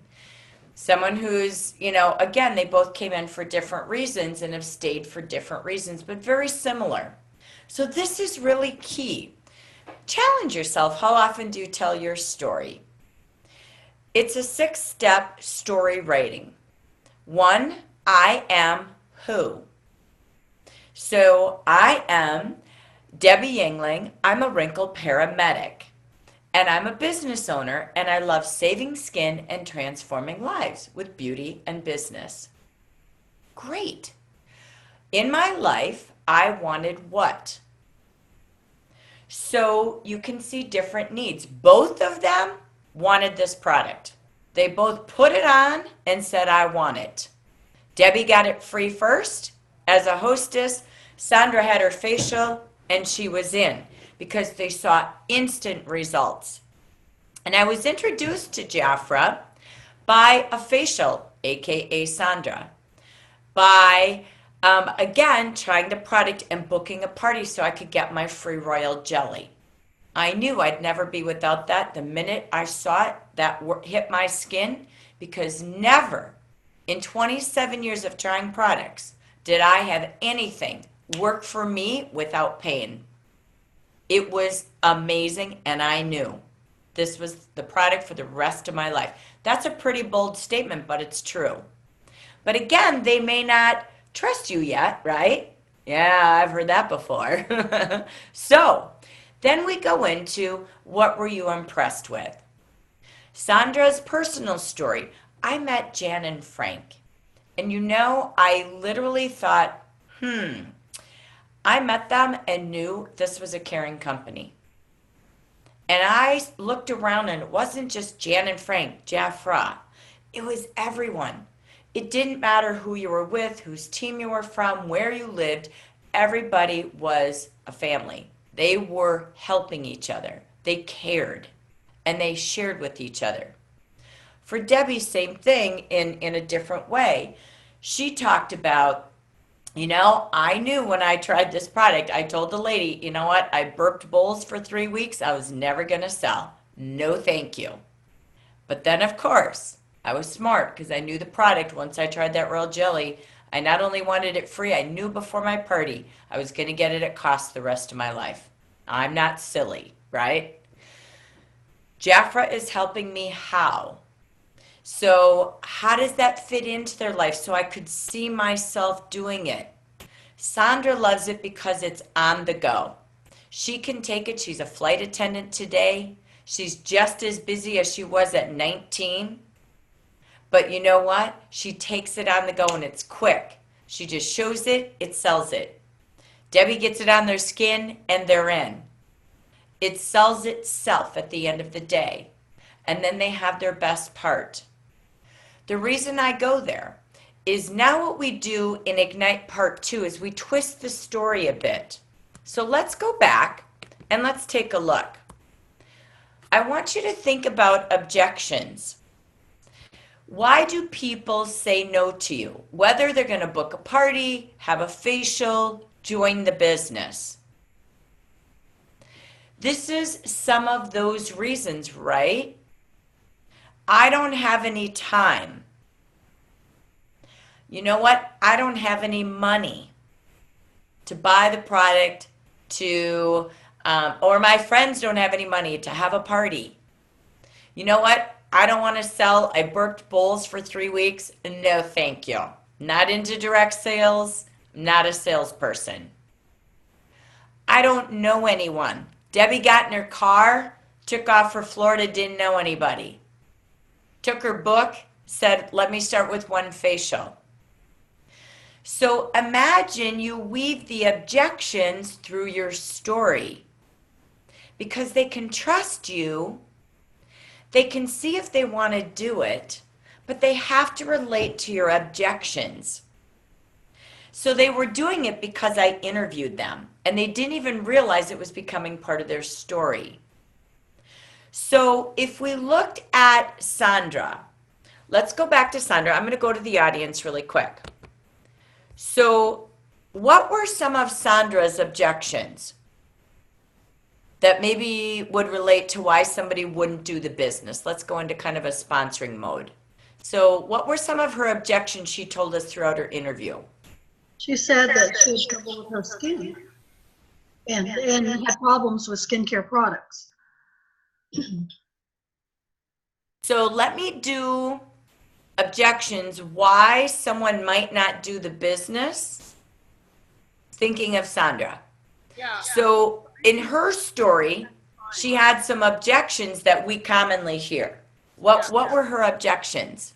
Someone who's, again, they both came in for different reasons and have stayed for different reasons, but very similar. So this is really key. Challenge yourself. How often do you tell your story? It's a 6-step story writing. 1, I am who. So I am Debbie Yingling. I'm a wrinkle paramedic. And I'm a business owner, and I love saving skin and transforming lives with beauty and business. Great. In my life, I wanted what? So you can see different needs. Both of them wanted this product. They both put it on and said, I want it. Debbie got it free first. As a hostess, Sandra had her facial, and she was in because they saw instant results. And I was introduced to Jafra by a facial, aka Sandra, by again trying the product and booking a party so I could get my free royal jelly. I knew I'd never be without that the minute I saw it. That hit my skin, because never in 27 years of trying products did I have anything work for me without pain. It was amazing, and I knew this was the product for the rest of my life. That's a pretty bold statement, but it's true. But again, they may not trust you yet, right? Yeah, I've heard that before. So then we go into, what were you impressed with? Sandra's personal story. I met Jan and Frank. And I literally thought, I met them and knew this was a caring company. And I looked around, and it wasn't just Jan and Frank, Jafra. It was everyone. It didn't matter who you were with, whose team you were from, where you lived. Everybody was a family. They were helping each other. They cared, and they shared with each other. For Debbie, same thing in a different way. She talked about, I knew when I tried this product, I told the lady, you know what? I burped bowls for 3 weeks. I was never going to sell. No, thank you. But then, of course, I was smart because I knew the product. Once I tried that royal jelly, I not only wanted it free, I knew before my party I was going to get it at cost the rest of my life. I'm not silly, right? Jafra is helping me how? So how does that fit into their life so I could see myself doing it? Sandra loves it because it's on the go. She can take it. She's a flight attendant today. She's just as busy as she was at 19. But you know what? She takes it on the go, and it's quick. She just shows it, it sells it. Debbie gets it on their skin, and they're in. It sells itself at the end of the day. And then they have their best part. The reason I go there is now what we do in Ignite Part 2 is we twist the story a bit. So let's go back and let's take a look. I want you to think about objections. Why do people say no to you? Whether they're going to book a party, have a facial, join the business. This is some of those reasons, right? I don't have any time. You know what? I don't have any money to buy the product, or my friends don't have any money to have a party. You know what? I don't want to sell. I burped bowls for 3 weeks. No, thank you. Not into direct sales. Not a salesperson. I don't know anyone. Debbie got in her car, took off for Florida, didn't know anybody. Took her book, said, let me start with one facial. So imagine you weave the objections through your story because they can trust you They can see if they want to do it, but they have to relate to your objections. So they were doing it because I interviewed them, and they didn't even realize it was becoming part of their story. So if we looked at Sandra, let's go back to Sandra. I'm going to go to the audience really quick. So what were some of Sandra's objections that maybe would relate to why somebody wouldn't do the business? Let's go into kind of a sponsoring mode. So what were some of her objections she told us throughout her interview? She said that she had trouble with her skin and had problems with skincare products. So let me do objections why someone might not do the business, thinking of Sandra. Yeah. So in her story, she had some objections that we commonly hear. What were her objections?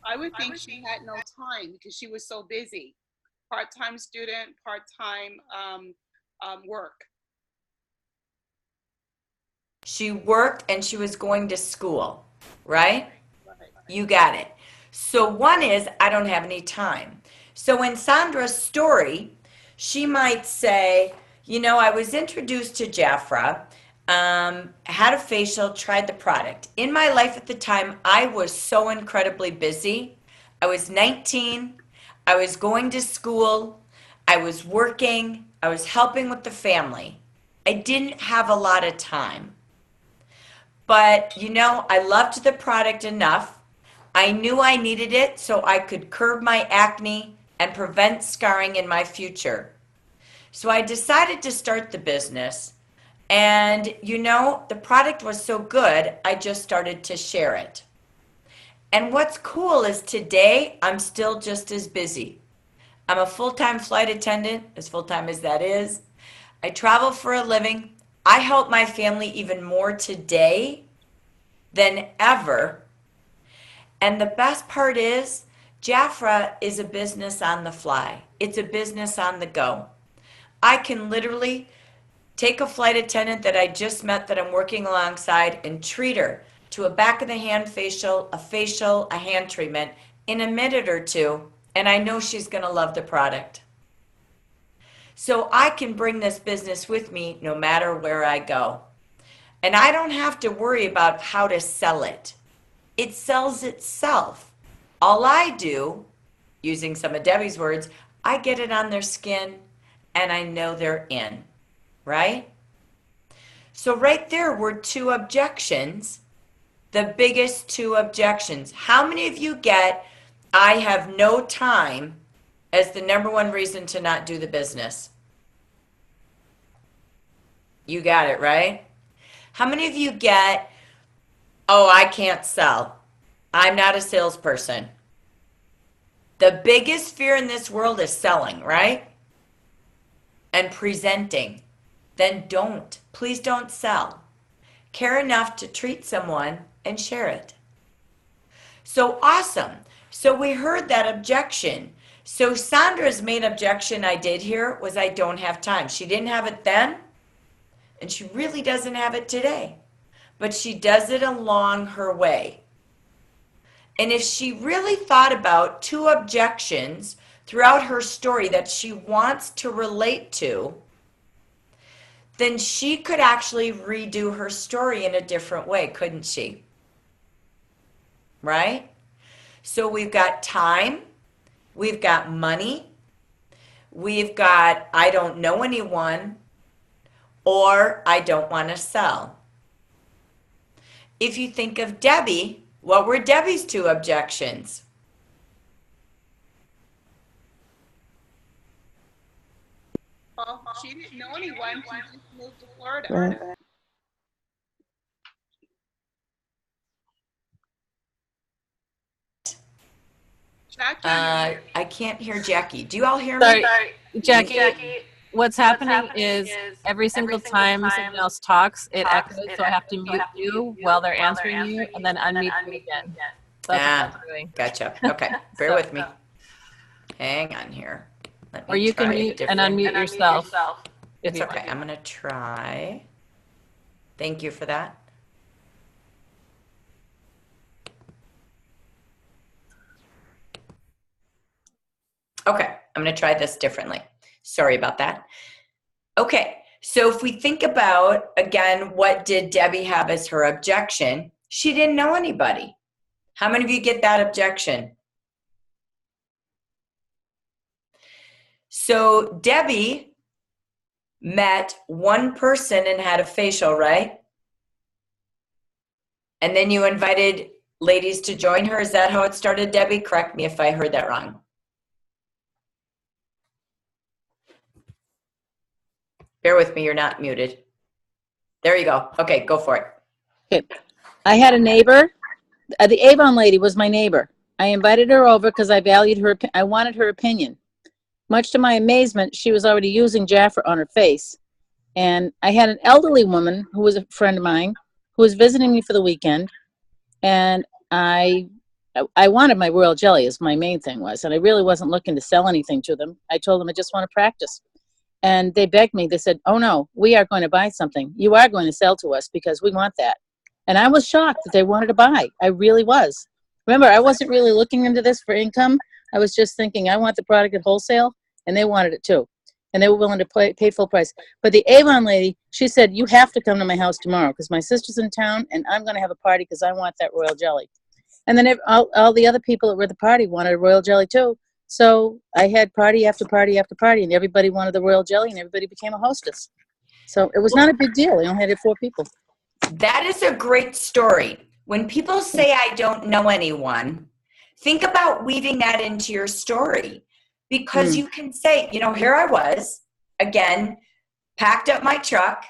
I would think she had no time because she was so busy. Part-time student, part-time work. She worked and she was going to school, right? Right. You got it. So one is, I don't have any time. So in Sandra's story, she might say, you know, I was introduced to Jafra, had a facial, tried the product. In my life at the time, I was so incredibly busy. I was 19. I was going to school. I was working. I was helping with the family. I didn't have a lot of time. But, you know, I loved the product enough. I knew I needed it so I could curb my acne and prevent scarring in my future. So I decided to start the business. And, you know, the product was so good, I just started to share it. And what's cool is today, I'm still just as busy. I'm a full-time flight attendant, as full-time as that is. I travel for a living. I help my family even more today than ever. And the best part is, Jafra is a business on the fly. It's a business on the go. I can literally take a flight attendant that I just met that I'm working alongside and treat her to a back of the hand facial, a hand treatment in a minute or two, and I know she's going to love the product. So I can bring this business with me no matter where I go. And I don't have to worry about how to sell it. It sells itself. All I do, using some of Debbie's words, I get it on their skin and I know they're in, right? So right there were two objections, the biggest two objections. How many of you get, I have no time, as the number one reason to not do the business? You got it, right? How many of you get, oh, I can't sell. I'm not a salesperson. The biggest fear in this world is selling, right? And presenting. Then don't. Please don't sell. Care enough to treat someone and share it. So awesome. So we heard that objection. So Sandra's main objection I did here was I don't have time. She didn't have it then, and she really doesn't have it today. But she does it along her way. And if she really thought about two objections throughout her story that she wants to relate to, then she could actually redo her story in a different way, couldn't she? Right? So we've got time, we've got money, we've got I don't know anyone, or I don't want to sell. If you think of Debbie, what were Debbie's two objections? Well, she didn't know anyone. She just moved to Florida. Right. Jackie, I can't hear Jackie. Do you all hear me? Sorry, Jackie, what's happening is every single time someone else talks, it echoes, so I have to mute you while they're answering you and then unmute you again. So that's what I'm doing. Gotcha. Okay, bear with me. Hang on here. Let me Or you can try a mute and different- unmute yourself. if It's you okay. want. I'm going to try. Thank you for that. I'm going to try this differently. Sorry about that. Okay. So if we think about, again, what did Debbie have as her objection? She didn't know anybody. How many of you get that objection? So Debbie met one person and had a facial, right? And then you invited ladies to join her. Is that how it started, Debbie? Correct me if I heard that wrong. Bear with me, you're not muted. There you go. Okay, go for it. Okay. I had a neighbor. The Avon lady was my neighbor. I invited her over because I valued her. I wanted her opinion. Much to my amazement, she was already using Jafra on her face. And I had an elderly woman who was a friend of mine who was visiting me for the weekend. And I wanted my royal jelly, as my main thing was. And I really wasn't looking to sell anything to them. I told them I just want to practice. And they begged me. They said, oh, no, we are going to buy something. You are going to sell to us because we want that. And I was shocked that they wanted to buy. I really was. Remember, I wasn't really looking into this for income. I was just thinking I want the product at wholesale, and they wanted it too. And they were willing to pay full price. But the Avon lady, she said, you have to come to my house tomorrow because my sister's in town, and I'm going to have a party because I want that royal jelly. And then all the other people that were at the party wanted a royal jelly too. So I had party after party after party, and everybody wanted the royal jelly, and everybody became a hostess. So it was not a big deal. I only had 4 people. That is a great story. When people say, I don't know anyone, think about weaving that into your story. Because you can say, you know, here I was, again, packed up my truck,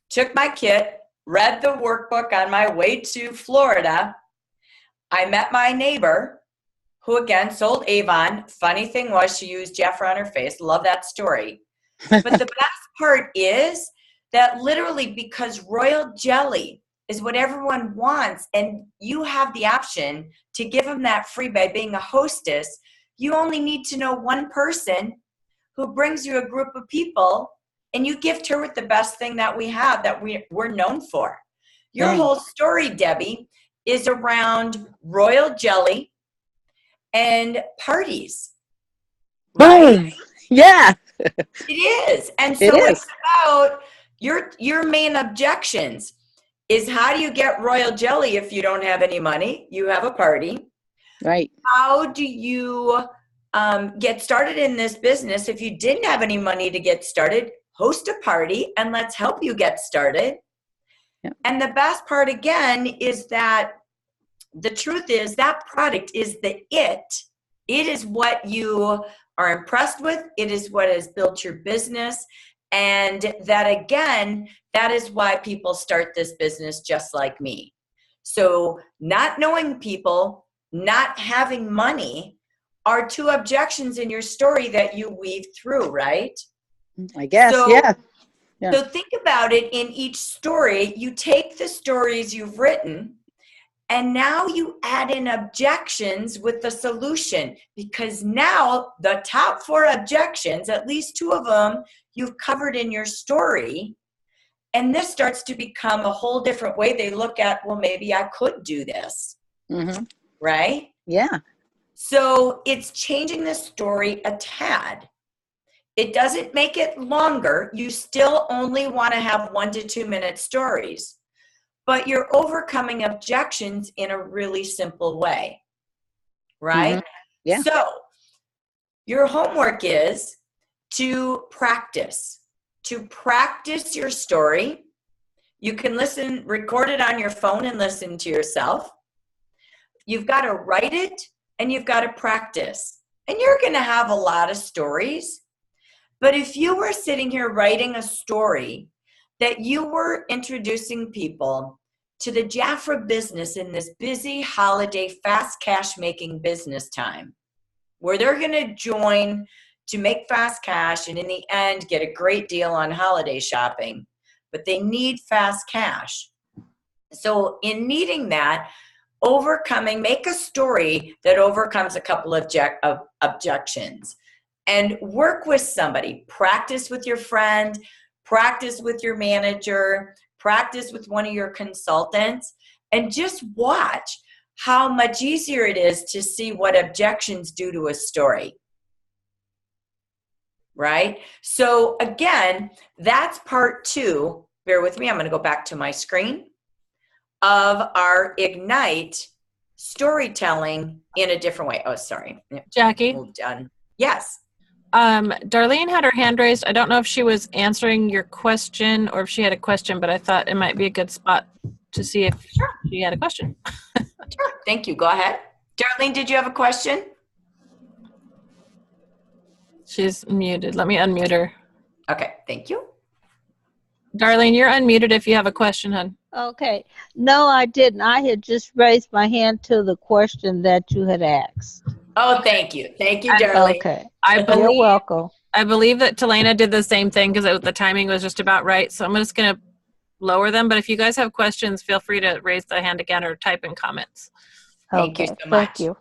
took my kit, read the workbook on my way to Florida. I met my neighbor who, again, sold Avon. Funny thing was she used Jafra on her face. Love that story. But the best part is that literally because royal jelly is what everyone wants and you have the option to give them that free by being a hostess, you only need to know one person who brings you a group of people and you gift her with the best thing that we have that we're known for. Your whole story, Debbie, is around royal jelly and parties. Boom! Right? Yeah. It is. And so it's about your main objections is how do you get royal jelly if you don't have any money? You have a party. Right. How do you get started in this business if you didn't have any money to get started? Host a party and let's help you get started. Yeah. And the best part again is that the truth is that product is the it. It is what you are impressed with. It is what has built your business. And that again, that is why people start this business just like me. So not knowing people, not having money are 2 objections in your story that you weave through, right? I guess, so, yeah. So think about it in each story. You take the stories you've written and now you add in objections with the solution because now the top 4 objections, at least 2 of them, you've covered in your story. And this starts to become a whole different way they look at, well, maybe I could do this. Mm-hmm. Right? Yeah. So it's changing the story a tad. It doesn't make it longer. You still only want to have 1 to 2 minute stories, but you're overcoming objections in a really simple way. Right? Mm-hmm. Yeah. So your homework is to practice your story. You can record it on your phone and listen to yourself. You've got to write it and you've got to practice. And you're going to have a lot of stories. But if you were sitting here writing a story that you were introducing people to the Jafra business in this busy holiday fast cash making business time, where they're going to join to make fast cash and in the end get a great deal on holiday shopping, but they need fast cash. So in needing that, make a story that overcomes a couple of objections and work with somebody. Practice with your friend, practice with your manager, practice with one of your consultants, and just watch how much easier it is to see what objections do to a story. right? So again, that's part 2. Bear with me. I'm going to go back to my screen of our Ignite storytelling in a different way. Oh, sorry. Jackie, Moved on. Yes. Darlene had her hand raised. I don't know if she was answering your question or if she had a question, but I thought it might be a good spot to see if she had a question. Sure. Thank you. Go ahead. Darlene, did you have a question? She's muted. Let me unmute her. Okay. Thank you. Darlene, you're unmuted if you have a question, hon. Okay. No, I didn't. I had just raised my hand to the question that you had asked. Oh, thank you. Thank you, Darlene. Okay. You're welcome. I believe that Talena did the same thing because the timing was just about right. So I'm just going to lower them. But if you guys have questions, feel free to raise the hand again or type in comments. Thank you so much. Thank you.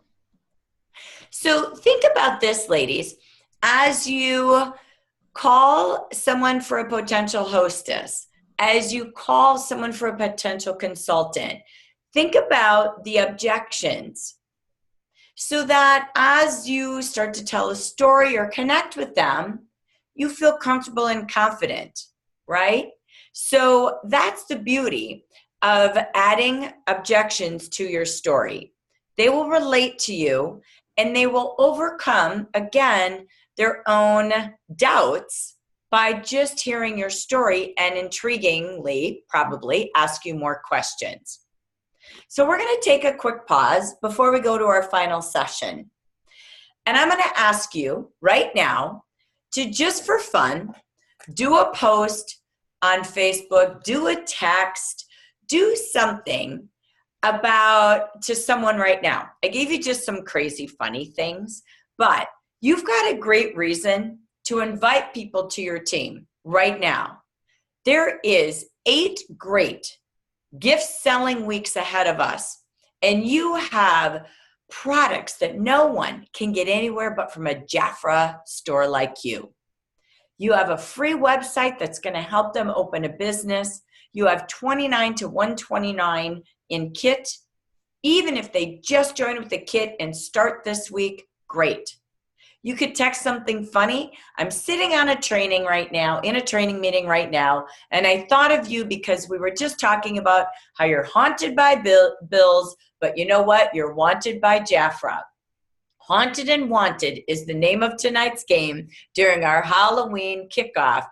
So think about this, ladies. As you call someone for a potential hostess, as you call someone for a potential consultant, think about the objections so that as you start to tell a story or connect with them, you feel comfortable and confident, right? So that's the beauty of adding objections to your story. They will relate to you and they will overcome, again, their own doubts by just hearing your story and intriguingly, probably ask you more questions. So we're going to take a quick pause before we go to our final session. And I'm going to ask you right now to just for fun, do a post on Facebook, do a text, do something to someone right now. I gave you just some crazy funny things, but you've got a great reason to invite people to your team right now. There is 8 great gift selling weeks ahead of us, and you have products that no one can get anywhere but from a Jafra store like you. You have a free website that's going to help them open a business. You have $29 to $129 in kit. Even if they just join with the kit and start this week, great. You could text something funny. I'm sitting on a training right now, in a training meeting right now, and I thought of you because we were just talking about how you're haunted by bills, but you know what? You're wanted by Jafra. Haunted and Wanted is the name of tonight's game during our Halloween kickoff.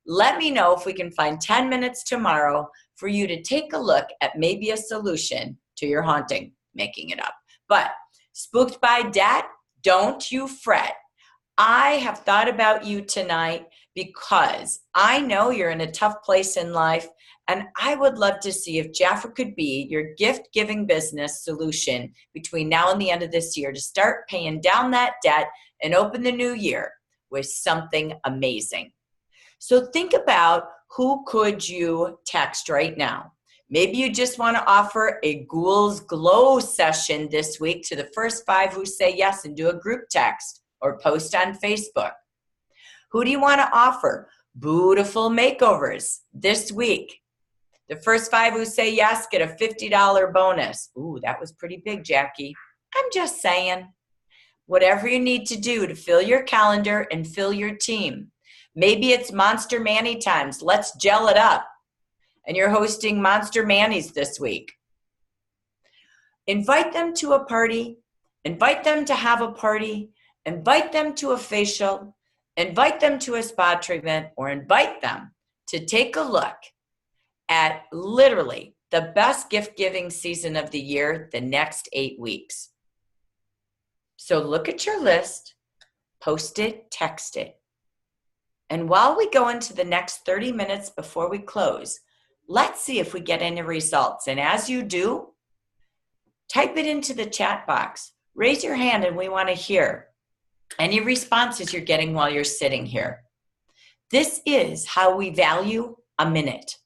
Let me know if we can find 10 minutes tomorrow for you to take a look at maybe a solution to your haunting, making it up. But spooked by debt, don't you fret. I have thought about you tonight because I know you're in a tough place in life, and I would love to see if Jafra could be your gift-giving business solution between now and the end of this year to start paying down that debt and open the new year with something amazing. So think about who could you text right now. Maybe you just want to offer a Ghouls Glow session this week to the first 5 who say yes and do a group text or post on Facebook. Who do you want to offer Beautiful makeovers this week? The first 5 who say yes get a $50 bonus. Ooh, that was pretty big, Jackie. I'm just saying. Whatever you need to do to fill your calendar and fill your team. Maybe it's Monster Manny times. Let's gel it up. And you're hosting Monster Manny's this week. Invite them to a party. Invite them to have a party. Invite them to a facial. Invite them to a spa treatment, or invite them to take a look at literally the best gift-giving season of the year, the next 8 weeks. So look at your list, post it, text it. And while we go into the next 30 minutes before we close, let's see if we get any results. And as you do, type it into the chat box. Raise your hand and we want to hear any responses you're getting while you're sitting here. This is how we value a minute.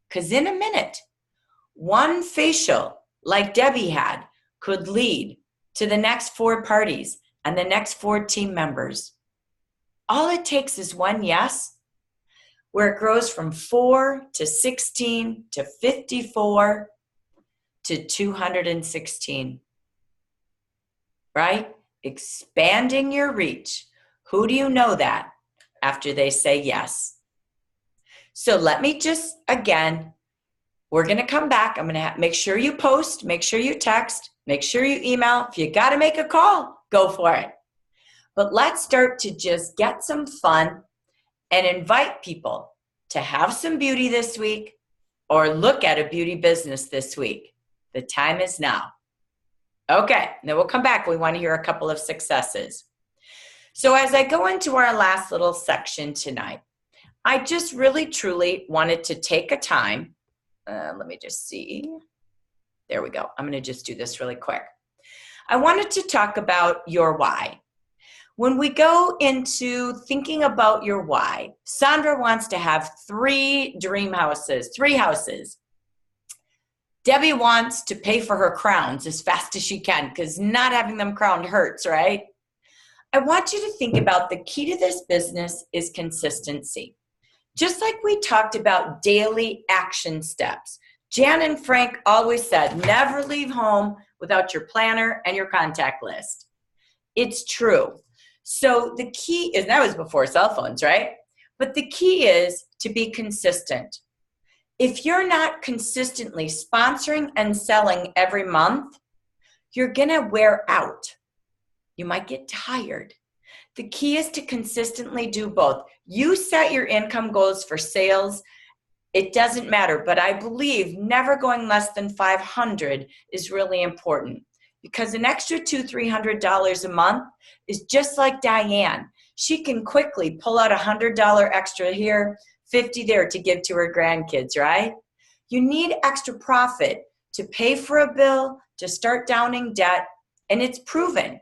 Because in a minute, one facial like Debbie had could lead to the next 4 parties and the next 4 team members. All it takes is one yes, where it grows from 4 to 16 to 54 to 216. Right? Expanding your reach. Who do you know that? after they say yes. So let me just, again, we're going to come back. I'm going to make sure you post, make sure you text, make sure you email. If you got to make a call, go for it. But let's start to just get some fun and invite people to have some beauty this week or look at a beauty business this week. The time is now. Okay, then we'll come back. We want to hear a couple of successes. So as I go into our last little section tonight, I just really, truly wanted to take a time. Let me just see. There we go. I'm going to just do this really quick. I wanted to talk about your why. When we go into thinking about your why, Sandra wants to have 3 dream houses, 3 houses. Debbie wants to pay for her crowns as fast as she can because not having them crowned hurts, right? I want you to think about the key to this business is consistency. Just like we talked about daily action steps. Jan and Frank always said, never leave home without your planner and your contact list. It's true. So the key is, that was before cell phones, right? But the key is to be consistent. If you're not consistently sponsoring and selling every month, you're going to wear out. You might get tired. The key is to consistently do both. You set your income goals for sales. It doesn't matter, but I believe never going less than $500 is really important because an extra $200-300 a month is just like Diane. She can quickly pull out $100 extra here, 50 there to give to her grandkids, right? You need extra profit to pay for a bill, to start downing debt, and it's proven.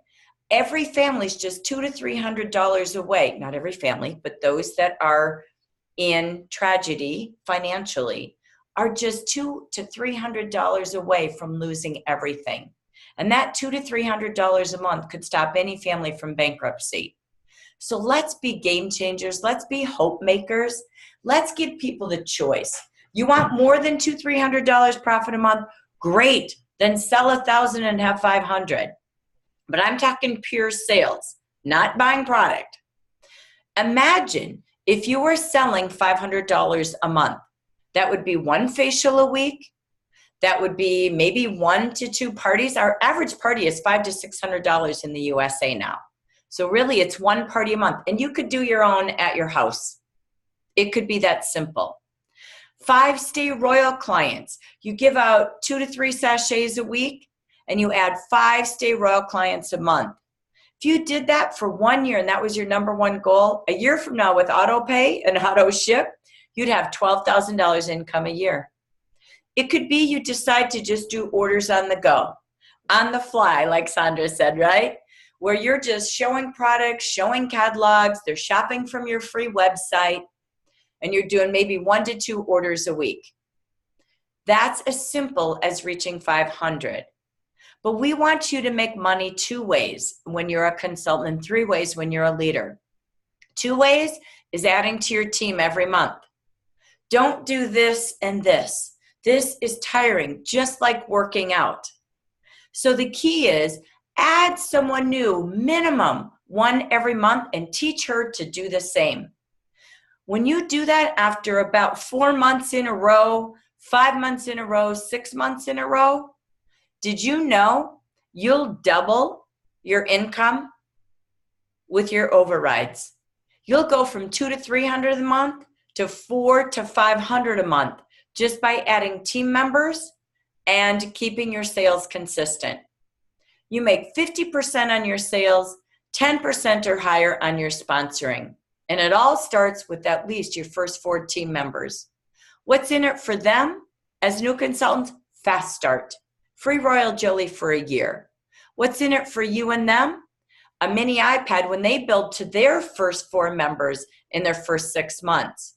Every family's just $200 to $300 away. Not every family, but those that are in tragedy financially are just $200 to $300 away from losing everything. And that $200 to $300 a month could stop any family from bankruptcy. So let's be game changers. Let's be hope makers. Let's give people the choice. You want more than $200 to $300 profit a month? Great. Then sell 1,000 and have 500. But I'm talking pure sales, not buying product. Imagine if you were selling $500 a month. That would be 1 facial a week. That would be maybe 1 to 2 parties. Our average party is $500 to $600 in the USA now. So really it's 1 party a month. And you could do your own at your house. It could be that simple. 5 Stay Royal clients. You give out 2 to 3 sachets a week and you add 5 Stay Royal clients a month. If you did that for 1 year and that was your number 1 goal, a year from now with auto pay and auto ship, you'd have $12,000 income a year. It could be you decide to just do orders on the go, on the fly, like Sandra said, right? Where you're just showing products, showing catalogs, they're shopping from your free website, and you're doing maybe 1 to 2 orders a week. That's as simple as reaching 500. But we want you to make money 2 ways when you're a consultant and 3 ways when you're a leader. 2 ways is adding to your team every month. Don't do this and this. This is tiring, just like working out. So the key is add someone new, minimum 1 every month, and teach her to do the same. When you do that after about 4 months in a row, 5 months in a row, 6 months in a row, did you know you'll double your income with your overrides? You'll go from $200 to $300 a month to $400 to $500 a month just by adding team members and keeping your sales consistent. You make 50% on your sales, 10% or higher on your sponsoring. And it all starts with at least your first 4 team members. What's in it for them as new consultants? Fast start. Free Royal Jelly for a year. What's in it for you and them? A mini iPad when they build to their first 4 members in their first 6 months.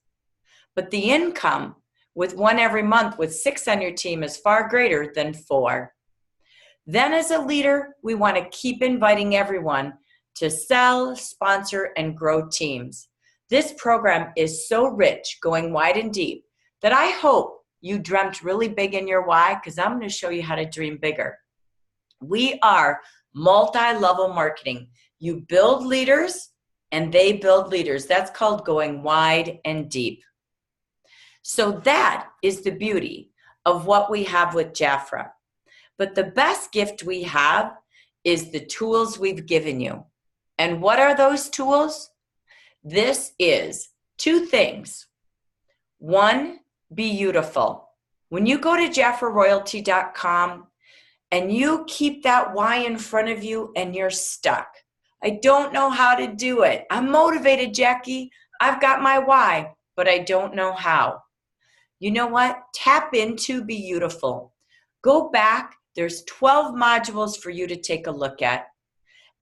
But the income with 1 every month with 6 on your team is far greater than 4. Then as a leader, we want to keep inviting everyone to sell, sponsor, and grow teams. This program is so rich, going wide and deep, that I hope you dreamt really big in your why, because I'm going to show you how to dream bigger. We are multi-level marketing. You build leaders and they build leaders. That's called going wide and deep. So that is the beauty of what we have with Jafra. But the best gift we have is the tools we've given you. And what are those tools? This is 2 things. 1, be beautiful. When you go to JafraRoyalty.com and you keep that why in front of you and you're stuck. I don't know how to do it. I'm motivated, Jackie. I've got my why, but I don't know how. You know what? Tap into Be Beautiful. Go back. There's 12 modules for you to take a look at.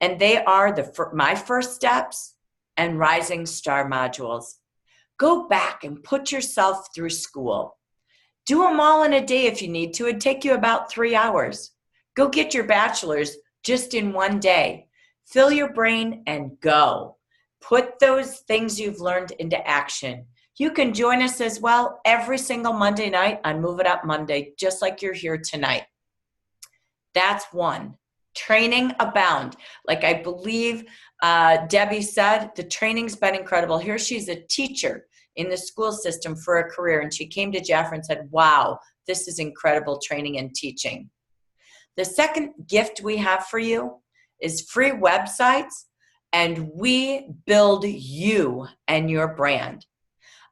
And they are My First Steps and Rising Star modules. Go back and put yourself through school. Do them all in a day if you need to. It'd take you about 3 hours. Go get your bachelor's just in one day. Fill your brain and go. Put those things you've learned into action. You can join us as well every single Monday night on Move It Up Monday, just like you're here tonight. That's 1. Training abound. Like I believe Debbie said, the training's been incredible. Here she's a teacher in the school system for a career, and she came to Jafra and said, wow, this is incredible training and teaching. The second gift we have for you is free websites, and we build you and your brand.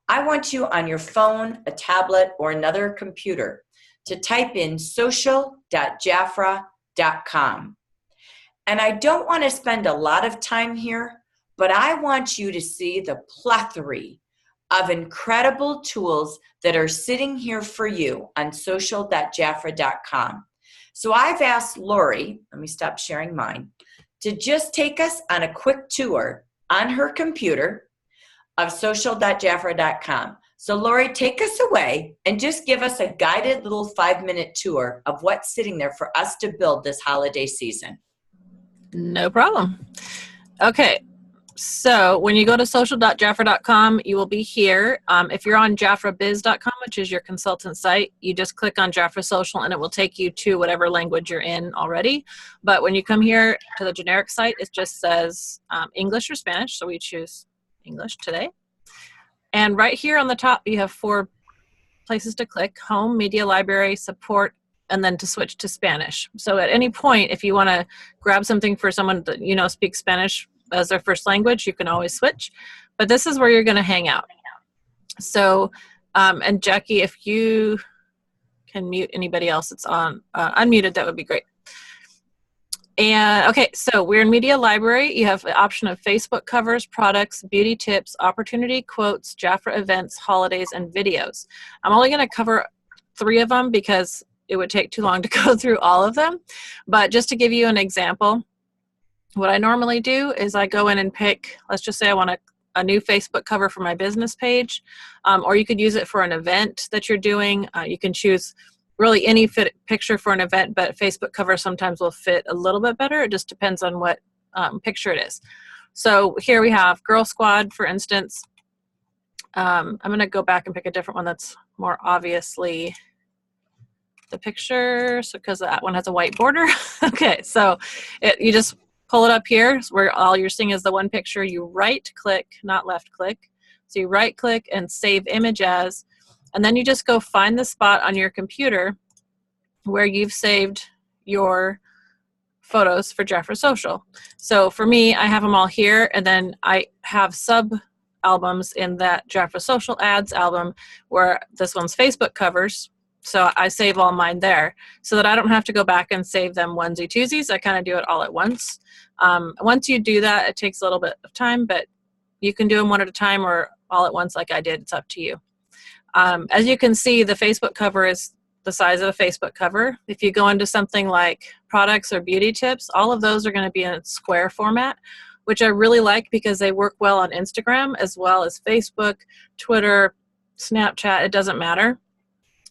I want you on your phone, a tablet, or another computer to type in social.jafra.com. And I don't want to spend a lot of time here, but I want you to see the plethora of incredible tools that are sitting here for you on social.jafra.com. So I've asked Lori, let me stop sharing mine, to just take us on a quick tour on her computer of social.jafra.com. So Lori, take us away and just give us a guided little 5-minute tour of what's sitting there for us to build this holiday season. No problem. Okay. So when you go to social.jafra.com, you will be here. If you're on jafrabiz.com, which is your consultant site, you just click on Jafra Social and it will take you to whatever language you're in already. But when you come here to the generic site, it just says English or Spanish. So we choose English today. And right here on the top, you have 4 places to click: Home, Media Library, Support, and then to switch to Spanish. So at any point, if you want to grab something for someone that speaks Spanish as their first language, you can always switch. But this is where you're going to hang out. So, and Jackie, if you can mute anybody else that's on unmuted, that would be great. And okay, so we're in Media Library. You have the option of Facebook covers, products, beauty tips, opportunity quotes, Jafra events, holidays, and videos. I'm only going to cover 3 of them because it would take too long to go through all of them. But just to give you an example, what I normally do is I go in and pick, let's just say I want a new Facebook cover for my business page, or you could use it for an event that you're doing. You can choose really any picture for an event, but Facebook cover sometimes will fit a little bit better. It just depends on what picture it is. So here we have Girl Squad, for instance. I'm going to go back and pick a different one that's more obviously the picture, so because that one has a white border. Okay, so you just pull it up here where all you're seeing is the one picture. You right click, not left click. So you right click and save image as, and then you just go find the spot on your computer where you've saved your photos for Jafra Social. So for me, I have them all here, and then I have sub albums in that Jafra Social ads album where this one's Facebook covers. So I save all mine there so that I don't have to go back and save them onesie twosies. I kind of do it all at once. Once you do that, it takes a little bit of time, but you can do them one at a time or all at once like I did. It's up to you. As you can see, the Facebook cover is the size of a Facebook cover. If you go into something like products or beauty tips, all of those are going to be in square format, which I really like because they work well on Instagram as well as Facebook, Twitter, Snapchat. It doesn't matter.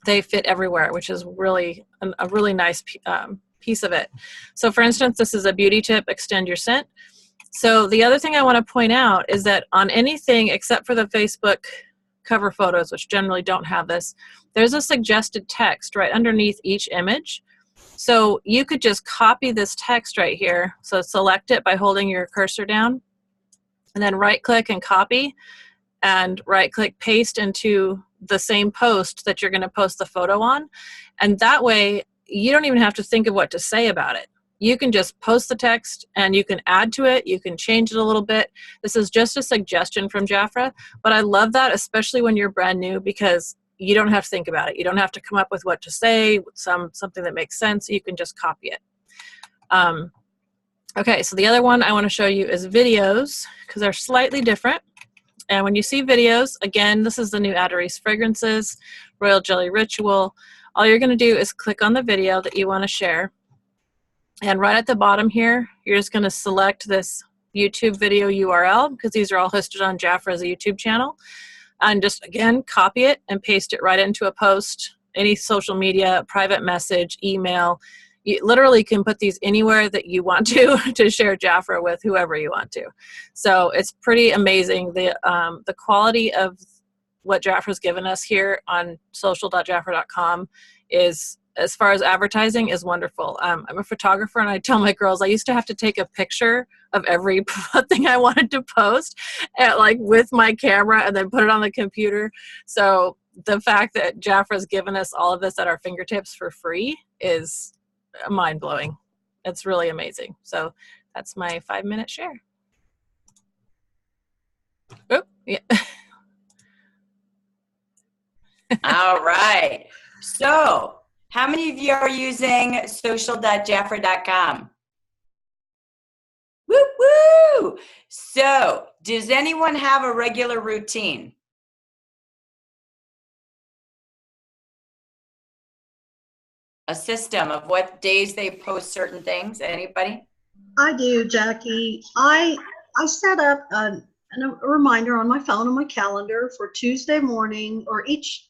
They fit everywhere, which is really a really nice piece of it. So for instance, this is a beauty tip, extend your scent. So the other thing I want to point out is that on anything except for the Facebook cover photos, which generally don't have this, there's a suggested text right underneath each image. So you could just copy this text right here. So select it by holding your cursor down and then right click and copy, and right click paste into the same post that you're going to post the photo on. And that way you don't even have to think of what to say about it. You can just post the text and you can add to it. You can change it a little bit. This is just a suggestion from Jafra, but I love that, especially when you're brand new, because you don't have to think about it. You don't have to come up with what to say, something that makes sense. You can just copy it. Okay, so the other one I want to show you is videos, because they're slightly different. And when you see videos, again, this is the new Adderese Fragrances, Royal Jelly Ritual. All you're going to do is click on the video that you want to share. And right at the bottom here, you're just going to select this YouTube video URL, because these are all hosted on Jafra's YouTube channel. And just, again, copy it and paste it right into a post, any social media, private message, email. You literally can put these anywhere that you want to share Jafra with whoever you want to. So it's pretty amazing. The quality of what Jafra's given us here on social.jafra.com is, as far as advertising, is wonderful. I'm a photographer, and I tell my girls I used to have to take a picture of every thing I wanted to post with my camera and then put it on the computer. So the fact that Jafra's given us all of this at our fingertips for free is mind-blowing. It's really amazing. So that's my 5-minute share. Oh, yeah. All right. So how many of you are using social.jafra.com? Woo woo! So does anyone have a regular routine? A system of what days they post certain things? Anybody? I do, Jackie. I set up a reminder on my phone, on my calendar, for Tuesday morning, or it's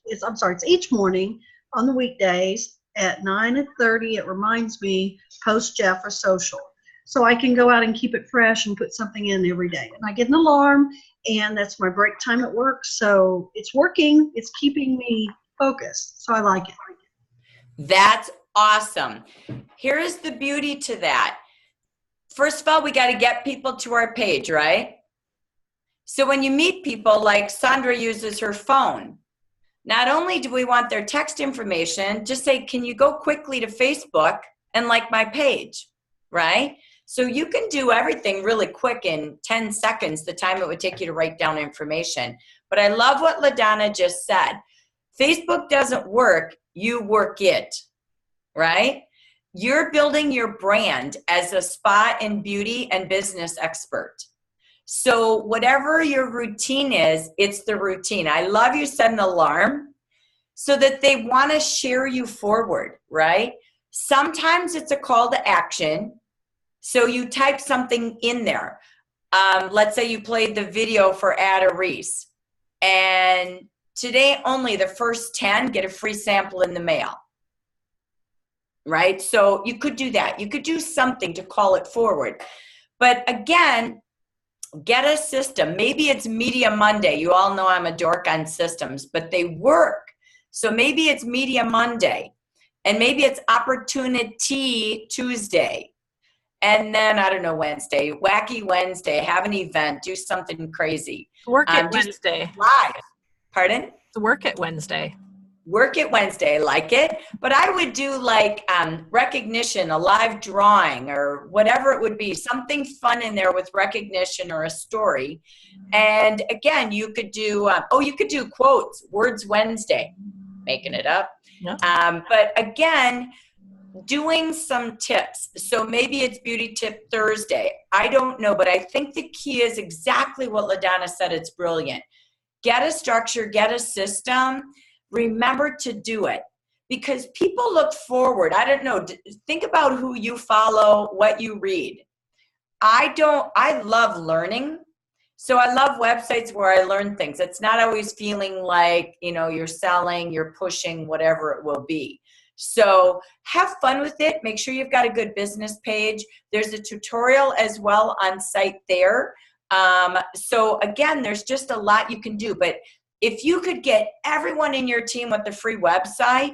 each morning on the weekdays at 9:30. It reminds me, post Jafra Social. So I can go out and keep it fresh and put something in every day. And I get an alarm, and that's my break time at work. So it's working. It's keeping me focused. So I like it. That's awesome. Here's the beauty to that. First of all, we got to get people to our page, right? So when you meet people, like Sandra uses her phone, not only do we want their text information, just say, can you go quickly to Facebook and like my page, right? So you can do everything really quick in 10 seconds, the time it would take you to write down information. But I love what LaDonna just said. Facebook doesn't work, you work it, right? You're building your brand as a spa and beauty and business expert. So whatever your routine is, it's the routine. I love you set an alarm so that they want to share you forward, right? Sometimes it's a call to action. So you type something in there. Let's say you played the video for Adderese, and today only the first 10 get a free sample in the mail, right? So you could do that. You could do something to call it forward. But again, get a system. Maybe it's Media Monday. You all know I'm a dork on systems, but they work. So maybe it's Media Monday, and maybe it's Opportunity Tuesday. And then, I don't know, Wednesday, Wacky Wednesday, have an event, do something crazy. Work it Wednesday. Live. Pardon? Work it Wednesday. Work it Wednesday, like it. But I would do like recognition, a live drawing, or whatever it would be, something fun in there with recognition or a story. And again, you could do, you could do quotes, Words Wednesday, making it up. Yep. But again, doing some tips. So maybe it's Beauty Tip Thursday. I don't know, but I think the key is exactly what LaDonna said. It's brilliant. Get a structure, get a system. Remember to do it, because people look forward. I don't know. Think about who you follow, what you read. I love learning. So I love websites where I learn things. It's not always feeling like, you're selling, you're pushing, whatever it will be. So have fun with it. Make sure you've got a good business page. There's a tutorial as well on site there. So again, there's just a lot you can do. But if you could get everyone in your team with a free website,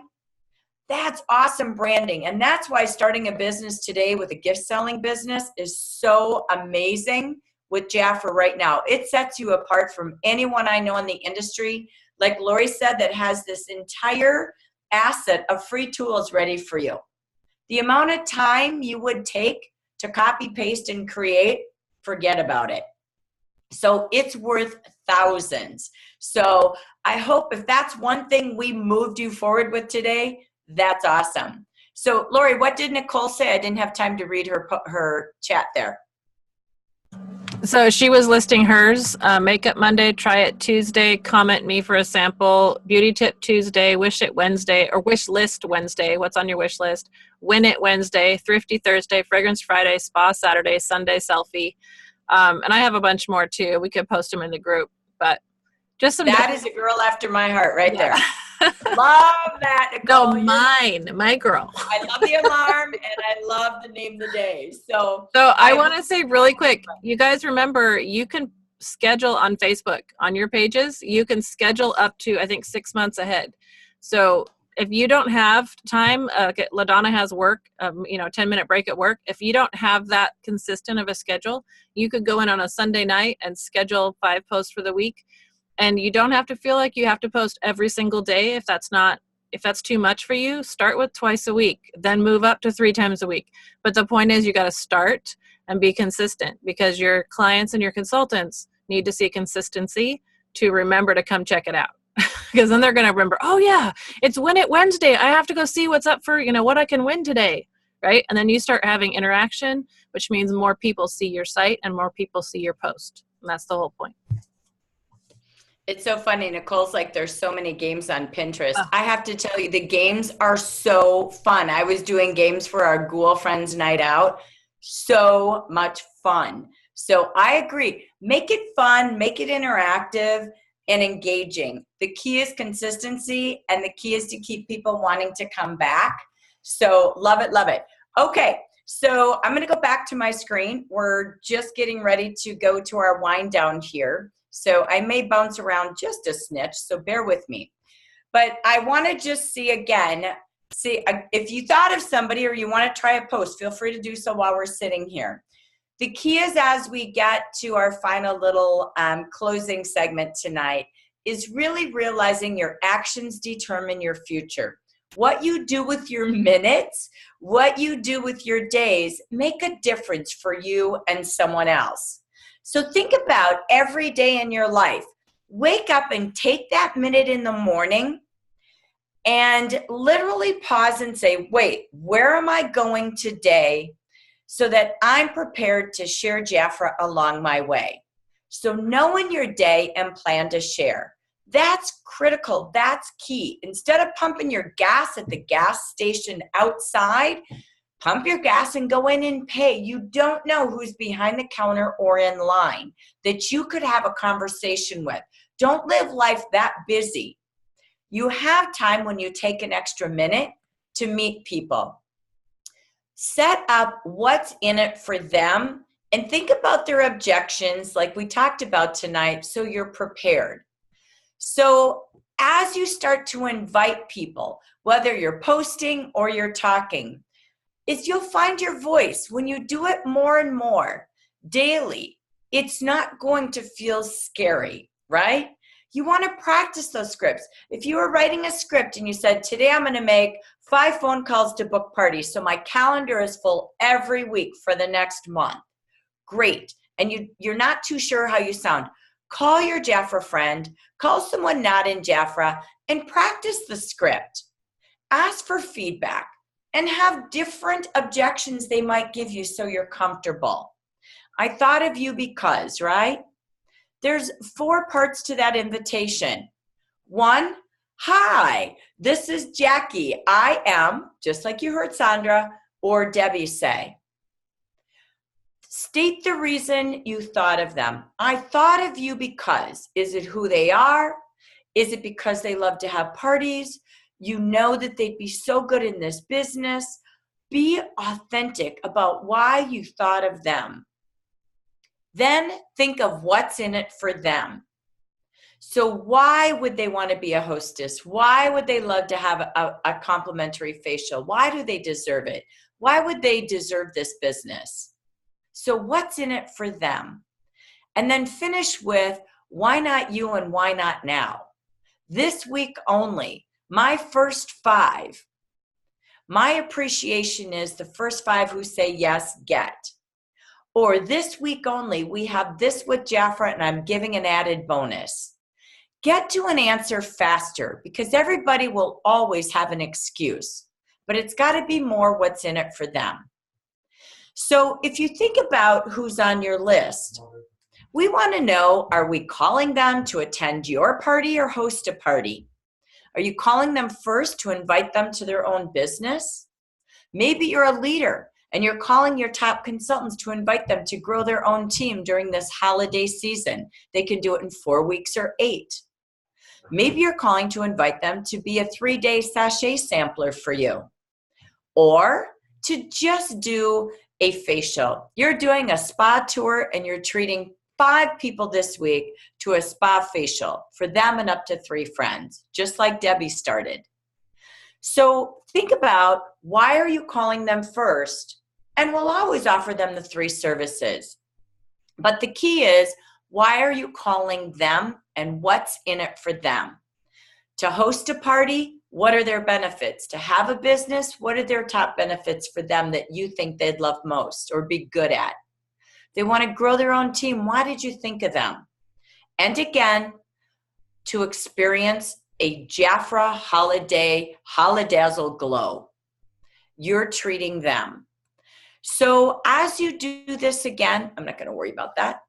that's awesome branding. And that's why starting a business today with a gift selling business is so amazing with Jafra right now. It sets you apart from anyone I know in the industry. Like Lori said, that has this entire asset of free tools ready for you. The amount of time you would take to copy, paste, and create, forget about it. So it's worth thousands. So I hope if that's one thing we moved you forward with today, that's awesome. So Lori, what did Nicole say? I didn't have time to read her chat there. So she was listing hers, Makeup Monday, Try It Tuesday, Comment Me for a Sample, Beauty Tip Tuesday, Wish It Wednesday, or Wish List Wednesday, what's on your wish list, Win It Wednesday, Thrifty Thursday, Fragrance Friday, Spa Saturday, Sunday Selfie. And I have a bunch more too. We could post them in the group, but just some. That is a girl after my heart right there. Love that, Nicole. No, my girl. I love the alarm and I love the name of the day. So I want to say really quick, you guys remember you can schedule on Facebook on your pages. You can schedule up to, I think, 6 months ahead. So if you don't have time, LaDonna has work, 10-minute break at work. If you don't have that consistent of a schedule, you could go in on a Sunday night and schedule 5 posts for the week. And you don't have to feel like you have to post every single day. If that's too much for you, start with twice a week, then move up to 3 times a week. But the point is you got to start and be consistent, because your clients and your consultants need to see consistency to remember to come check it out. Because then they're going to remember, oh yeah, it's Win It Wednesday. I have to go see what's up for, what I can win today. Right. And then you start having interaction, which means more people see your site and more people see your post. And that's the whole point. It's so funny. Nicole's like, there's so many games on Pinterest. I have to tell you, the games are so fun. I was doing games for our Ghoul Friends Night Out. So much fun. So I agree. Make it fun, make it interactive and engaging. The key is consistency, and the key is to keep people wanting to come back. So love it, love it. Okay. So I'm going to go back to my screen. We're just getting ready to go to our wind down here. So I may bounce around just a snitch, so bear with me. But I want to just see if you thought of somebody or you want to try a post, feel free to do so while we're sitting here. The key is, as we get to our final little closing segment tonight, is really realizing your actions determine your future. What you do with your minutes, what you do with your days, make a difference for you and someone else. So think about every day in your life. Wake up and take that minute in the morning and literally pause and say, wait, where am I going today so that I'm prepared to share Jafra along my way? So knowing your day and plan to share. That's critical. That's key. Instead of pumping your gas at the gas station outside, pump your gas and go in and pay. You don't know who's behind the counter or in line that you could have a conversation with. Don't live life that busy. You have time when you take an extra minute to meet people. Set up what's in it for them and think about their objections like we talked about tonight, so you're prepared. So as you start to invite people, whether you're posting or you're talking, you'll find your voice. When you do it more and more daily, it's not going to feel scary, right? You want to practice those scripts. If you were writing a script and you said, today I'm going to make 5 phone calls to book parties, so my calendar is full every week for the next month. Great. And you're not too sure how you sound. Call your Jafra friend, call someone not in Jafra, and practice the script. Ask for feedback and have different objections they might give you so you're comfortable. I thought of you because, right? There's 4 parts to that invitation. 1, hi, this is Jackie. I am, just like you heard Sandra or Debbie say. State the reason you thought of them. I thought of you because. Is it who they are? Is it because they love to have parties? You know that they'd be so good in this business. Be authentic about why you thought of them. Then think of what's in it for them. So why would they want to be a hostess? Why would they love to have a complimentary facial? Why do they deserve it? Why would they deserve this business? So what's in it for them? And then finish with, why not you and why not now? This week only, my first 5. My appreciation is the first 5 who say yes, get. Or this week only, we have this with Jafra and I'm giving an added bonus. Get to an answer faster because everybody will always have an excuse, but it's got to be more what's in it for them. So if you think about who's on your list, we want to know, are we calling them to attend your party or host a party? Are you calling them first to invite them to their own business? Maybe you're a leader and you're calling your top consultants to invite them to grow their own team during this holiday season. They can do it in 4 weeks or 8. Maybe you're calling to invite them to be a 3-day sachet sampler for you, or to just do a facial. You're doing a spa tour and you're treating 5 people this week to a spa facial for them and up to 3 friends, just like Debbie started. So think about, why are you calling them first? And we'll always offer them the 3 services. But the key is, why are you calling them and what's in it for them? To host a party, what are their benefits? To have a business, what are their top benefits for them that you think they'd love most or be good at? They want to grow their own team. Why did you think of them? And again, to experience a Jafra holiday, holidazzle glow. You're treating them. So as you do this again, I'm not going to worry about that.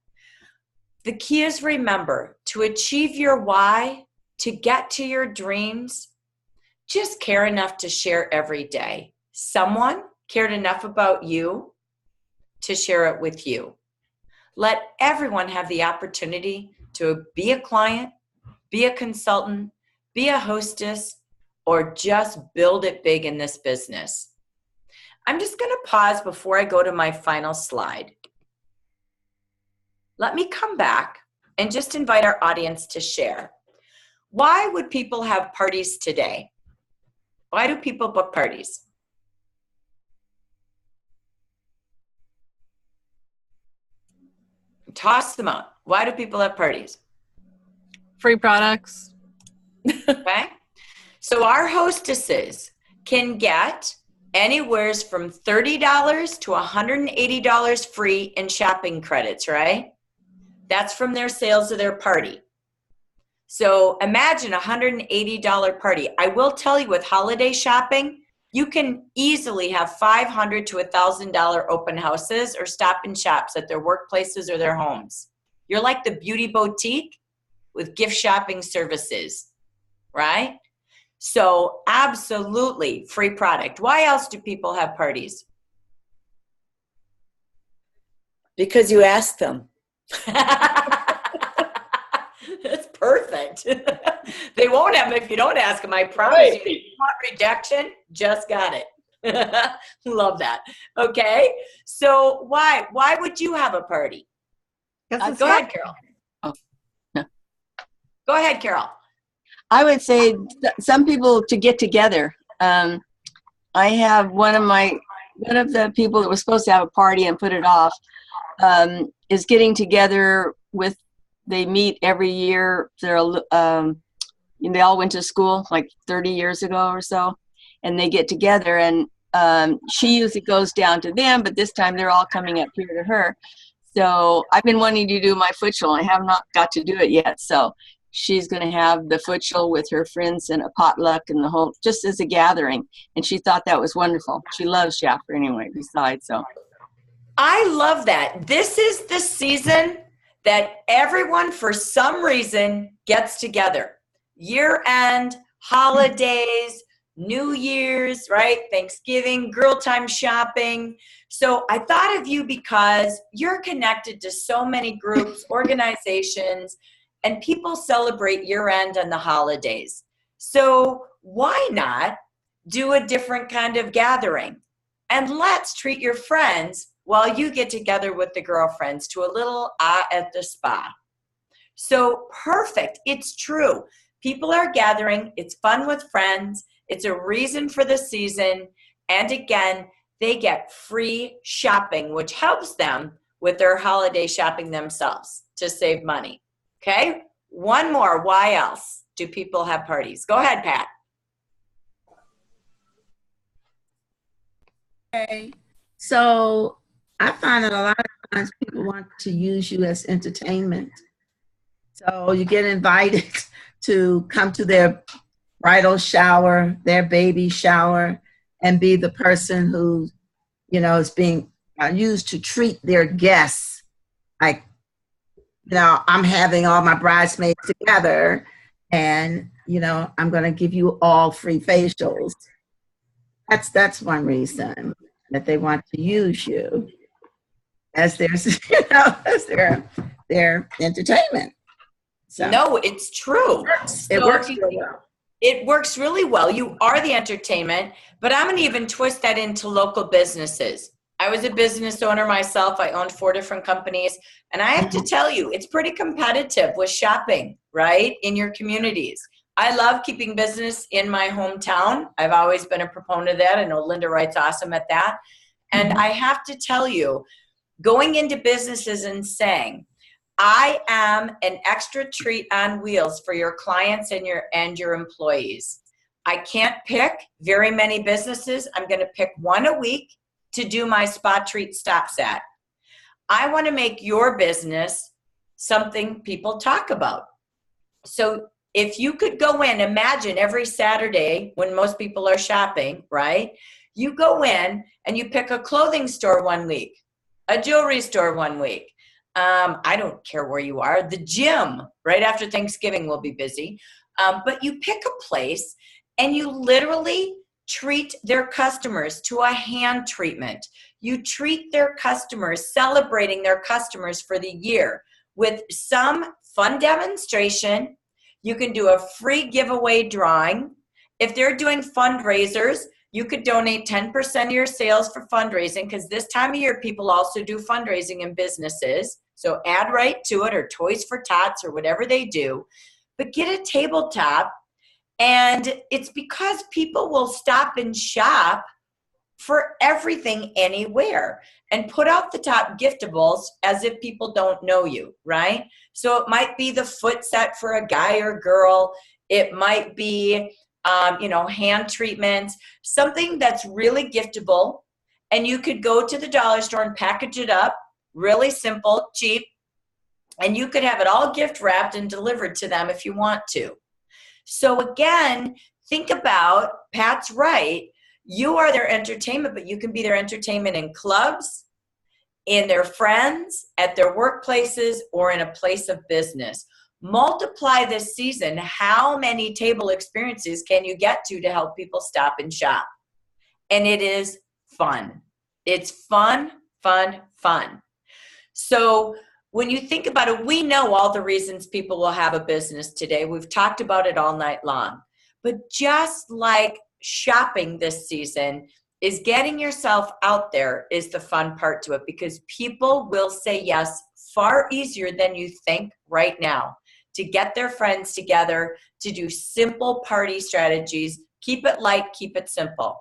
The key is, remember, to achieve your why, to get to your dreams, just care enough to share every day. Someone cared enough about you to share it with you. Let everyone have the opportunity to be a client, be a consultant, be a hostess, or just build it big in this business. I'm just going to pause before I go to my final slide. Let me come back and just invite our audience to share. Why would people have parties today? Why do people book parties? Toss them out. Why do people have parties? Free products. Okay. So our hostesses can get anywhere from $30 to $180 free in shopping credits, right? That's from their sales of their party. So imagine a $180 party. I will tell you, with holiday shopping, you can easily have $500 to $1,000 open houses or stop and shops at their workplaces or their homes. You're like the beauty boutique with gift shopping services, right? So absolutely free product. Why else do people have parties? Because you asked them. That's perfect. They won't have them if you don't ask them. I promise you. You want rejection? Just got it. Love that. Okay. So why would you have a party? Go ahead, Carol. Oh, no. Go ahead, Carol. I would say some people to get together. I have one of the people that was supposed to have a party and put it off is getting together with. They meet every year. They all went to school like 30 years ago or so, and they get together. And she usually goes down to them, but this time they're all coming up here to her. So I've been wanting to do my foot show. I have not got to do it yet. So she's going to have the foot show with her friends and a potluck and the whole, just as a gathering. And she thought that was wonderful. She loves Shafter anyway, besides. So I love that. This is the season that everyone, for some reason, gets together. Year end, holidays, New Year's, right? Thanksgiving, girl time shopping. So I thought of you because you're connected to so many groups, organizations, and people celebrate year end and the holidays. So why not do a different kind of gathering? And let's treat your friends while you get together with the girlfriends to a little at the spa. So perfect. It's true. People are gathering. It's fun with friends. It's a reason for the season. And again, they get free shopping, which helps them with their holiday shopping themselves to save money. Okay? One more. Why else do people have parties? Go ahead, Pat. Okay. So I find that a lot of times people want to use you as entertainment. So you get invited to come to their bridal shower, their baby shower, and be the person who, is being used to treat their guests. Like, I'm having all my bridesmaids together and, I'm going to give you all free facials. That's one reason that they want to use you as their, as their entertainment. So no, it's true. It works really well. It works really well. You are the entertainment, but I'm going to even twist that into local businesses. I was a business owner myself. I owned 4 different companies. And I have to tell you, it's pretty competitive with shopping, right, in your communities. I love keeping business in my hometown. I've always been a proponent of that. I know Linda Wright's awesome at that. And I have to tell you, going into businesses and saying, I am an extra treat on wheels for your clients and your employees. I can't pick very many businesses. I'm going to pick one a week to do my spot treat stops at. I want to make your business something people talk about. So if you could go in, imagine every Saturday when most people are shopping, right? You go in and you pick a clothing store one week, a jewelry store one week. I don't care where you are. The gym right after Thanksgiving will be busy. But you pick a place and you literally treat their customers to a hand treatment. You treat their customers, celebrating their customers for the year with some fun demonstration. You can do a free giveaway drawing. If they're doing fundraisers, you could donate 10% of your sales for fundraising, because this time of year, people also do fundraising in businesses. So add right to it, or Toys for Tots, or whatever they do. But get a tabletop, and it's because people will stop and shop for everything anywhere, and put out the top giftables as if people don't know you, right? So it might be the foot set for a guy or girl. It might be hand treatments, something that's really giftable. And you could go to the dollar store and package it up, really simple, cheap, and you could have it all gift wrapped and delivered to them if you want to. So again, think about, Pat's right, you are their entertainment, but you can be their entertainment in clubs, in their friends, at their workplaces, or in a place of business. Multiply this season. How many table experiences can you get to help people stop and shop? And it is fun. It's fun, fun, fun. So when you think about it, we know all the reasons people will have a business today. We've talked about it all night long. But just like shopping this season, is getting yourself out there is the fun part to it, because people will say yes far easier than you think right now, to get their friends together, to do simple party strategies. Keep it light, keep it simple.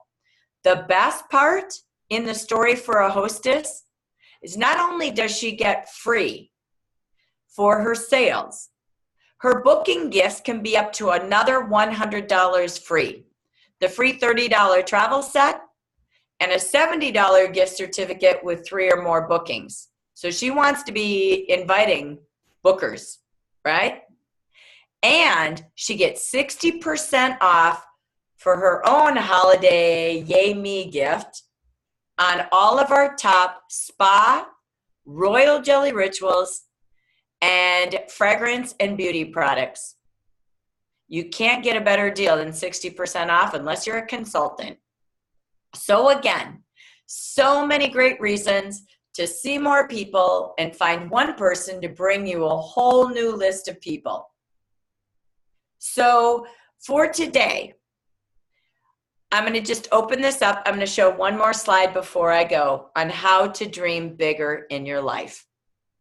The best part in the story for a hostess is not only does she get free for her sales, her booking gifts can be up to another $100 free. The free $30 travel set and a $70 gift certificate with 3 or more bookings. So she wants to be inviting bookers, right? And she gets 60% off for her own holiday yay me gift on all of our top spa, royal jelly rituals, and fragrance and beauty products. You can't get a better deal than 60% off unless you're a consultant. So again, so many great reasons to see more people and find one person to bring you a whole new list of people. So for today, I'm going to just open this up. I'm going to show one more slide before I go on how to dream bigger in your life.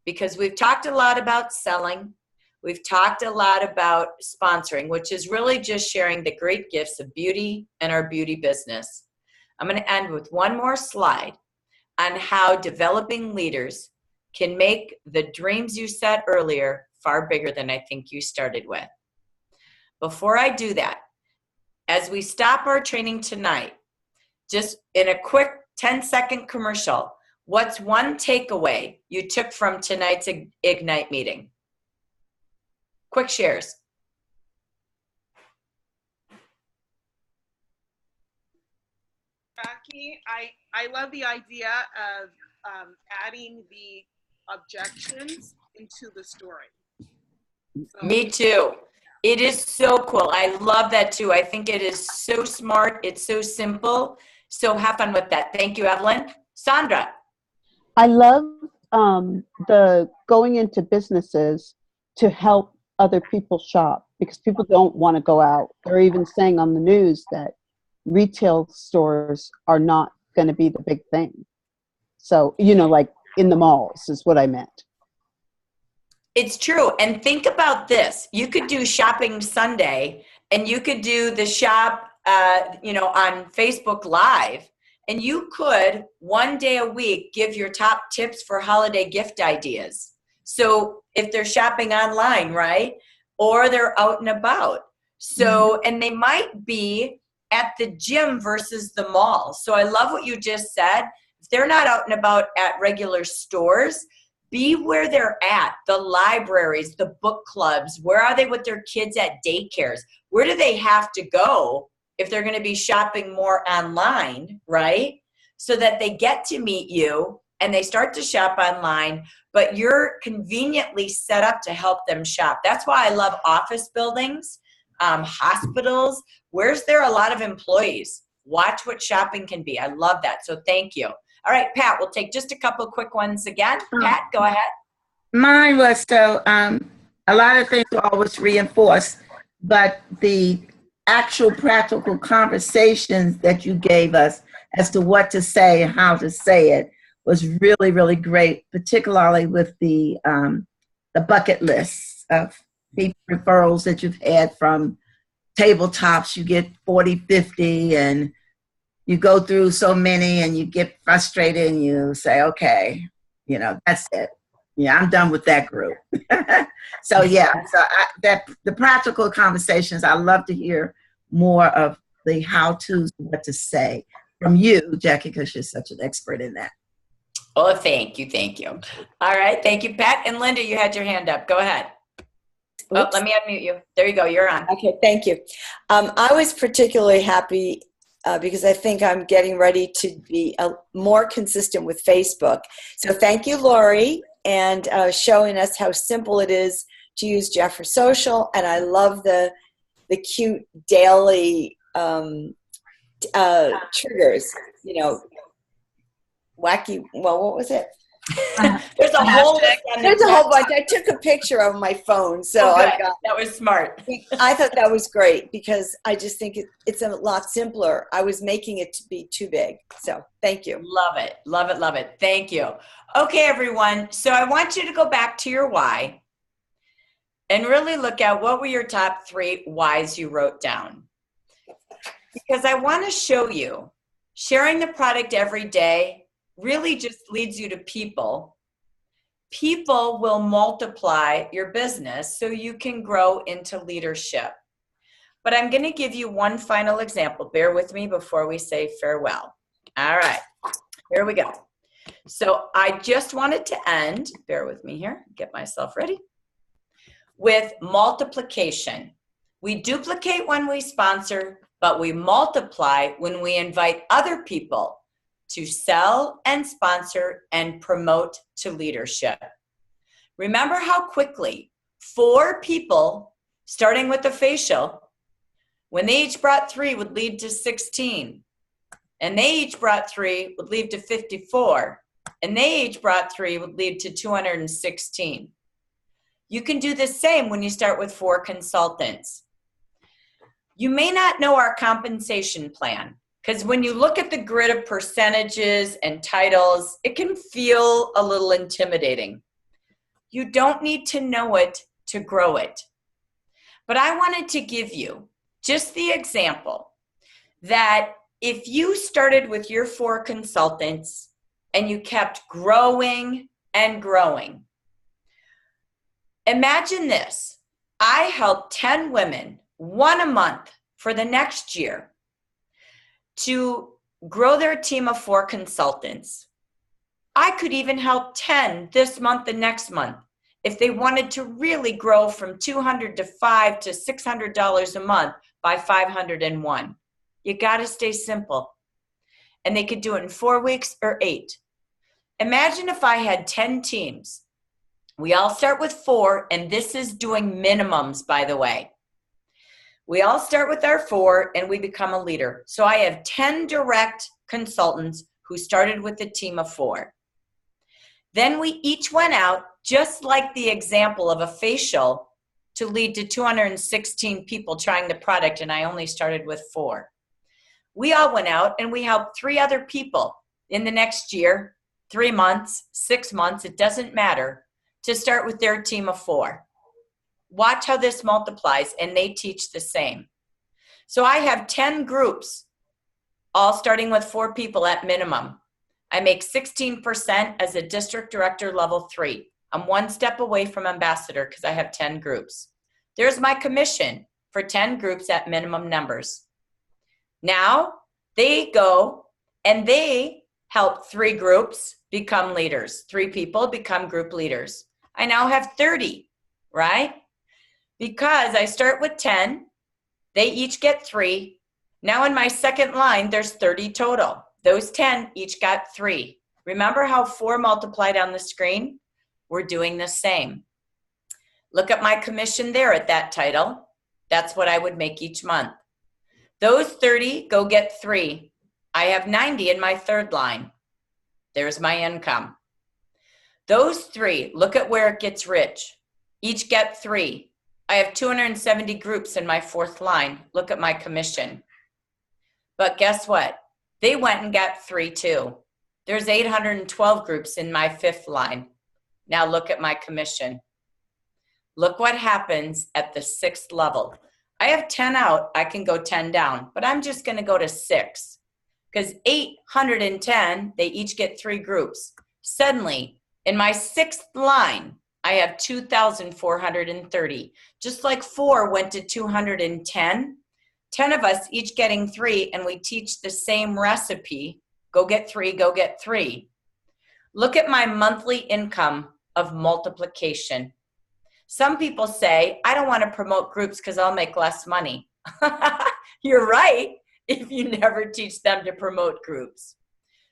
Because we've talked a lot about selling. We've talked a lot about sponsoring, which is really just sharing the great gifts of beauty and our beauty business. I'm going to end with one more slide on how developing leaders can make the dreams you set earlier far bigger than I think you started with. Before I do that, as we stop our training tonight, just in a quick 10-second commercial, what's one takeaway you took from tonight's Ignite meeting? Quick shares. Jackie, I love the idea of adding the objections into the story. So, Me too. It is so cool. I love that too. I think it is so smart. It's so simple. So have fun with that. Thank you, Evelyn. Sandra. I love the going into businesses to help other people shop, because people don't want to go out. They're even saying on the news that retail stores are not going to be the big thing. So, like in the malls is what I meant. It's true. And think about this. You could do Shopping Sunday, and you could do the shop, on Facebook Live. And you could one day a week give your top tips for holiday gift ideas. So if they're shopping online, right? Or they're out and about. So, and they might be at the gym versus the mall. So I love what you just said. If they're not out and about at regular stores, be where they're at, the libraries, the book clubs. Where are they with their kids at daycares? Where do they have to go if they're going to be shopping more online, right? So that they get to meet you and they start to shop online, but you're conveniently set up to help them shop. That's why I love office buildings, hospitals. Where's there a lot of employees? Watch what shopping can be. I love that. So thank you. All right, Pat, we'll take just a couple quick ones again. Pat, go ahead. Mine was a lot of things were always reinforced, but the actual practical conversations that you gave us as to what to say and how to say it was really, really great, particularly with the bucket lists of people referrals that you've had from tabletops. You get 40, 50, and you go through so many and you get frustrated and you say, okay, that's it. Yeah, I'm done with that group. So the practical conversations, I love to hear more of the how-tos, what to say from you, Jackie, because you're such an expert in that. Oh, thank you. All right, thank you, Pat. And Linda, you had your hand up. Go ahead. Oh, let me unmute you. There you go. You're on. Okay, thank you. I was particularly happy because I think I'm getting ready to be more consistent with Facebook. So thank you, Lori, and showing us how simple it is to use Jafra Social. And I love the cute daily triggers, wacky, well, what was it? There's a whole bunch. I took a picture of my phone, so I got that was smart. I thought that was great because I just think it's a lot simpler. I was making it to be too big. So thank you. Love it. Thank you. Okay, everyone. So I want you to go back to your why and really look at what were your top 3 whys you wrote down. Because I want to show you sharing the product every day really just leads you to people. People will multiply your business so you can grow into leadership. But I'm going to give you one final example. Bear with me before we say farewell. All right, here we go. So I just wanted to end, bear with me here, get myself ready, with multiplication. We duplicate when we sponsor, but we multiply when we invite other people to sell and sponsor and promote to leadership. Remember how quickly 4 people, starting with the facial, when they each brought 3 would lead to 16. And they each brought 3 would lead to 54. And they each brought 3 would lead to 216. You can do the same when you start with 4 consultants. You may not know our compensation plan, because when you look at the grid of percentages and titles, it can feel a little intimidating. You don't need to know it to grow it. But I wanted to give you just the example that if you started with your 4 consultants and you kept growing and growing. Imagine this. I help 10 women, one a month for the next year, to grow their team of 4 consultants. I could even help 10 this month and next month if they wanted to really grow from $200 to $500 to $600 a month by 501. You got to stay simple. And they could do it in 4 weeks or 8. Imagine if I had 10 teams. We all start with 4, and this is doing minimums, by the way. We all start with our 4, and we become a leader. So I have 10 direct consultants who started with a team of 4. Then we each went out, just like the example of a facial, to lead to 216 people trying the product, and I only started with 4. We all went out and we helped 3 other people in the next year, 3 months, 6 months, it doesn't matter, to start with their team of 4. Watch how this multiplies, and they teach the same. So I have 10 groups, all starting with 4 people at minimum. I make 16% as a district director level 3. I'm 1 step away from ambassador because I have 10 groups. There's my commission for 10 groups at minimum numbers. Now they go and they help 3 groups become leaders. 3 people become group leaders. I now have 30, right? Because I start with 10, they each get 3. Now in my second line, there's 30 total. Those 10 each got 3. Remember how 4 multiplied on the screen? We're doing the same. Look at my commission there at that title. That's what I would make each month. Those 30 go get 3. I have 90 in my third line. There's my income. Those 3, look at where it gets rich. Each get 3. I have 270 groups in my fourth line. Look at my commission. But guess what? They went and got 3 too. There's 812 groups in my fifth line. Now look at my commission. Look what happens at the 6th level. I have 10 out, I can go 10 down, but I'm just gonna go to 6 because 810, they each get 3 groups. Suddenly, in my 6th line, I have 2,430. Just like 4 went to 210, 10 of us each getting 3, and we teach the same recipe. Go get 3, go get 3. Look at my monthly income of multiplication. Some people say, I don't want to promote groups because I'll make less money. You're right, if you never teach them to promote groups.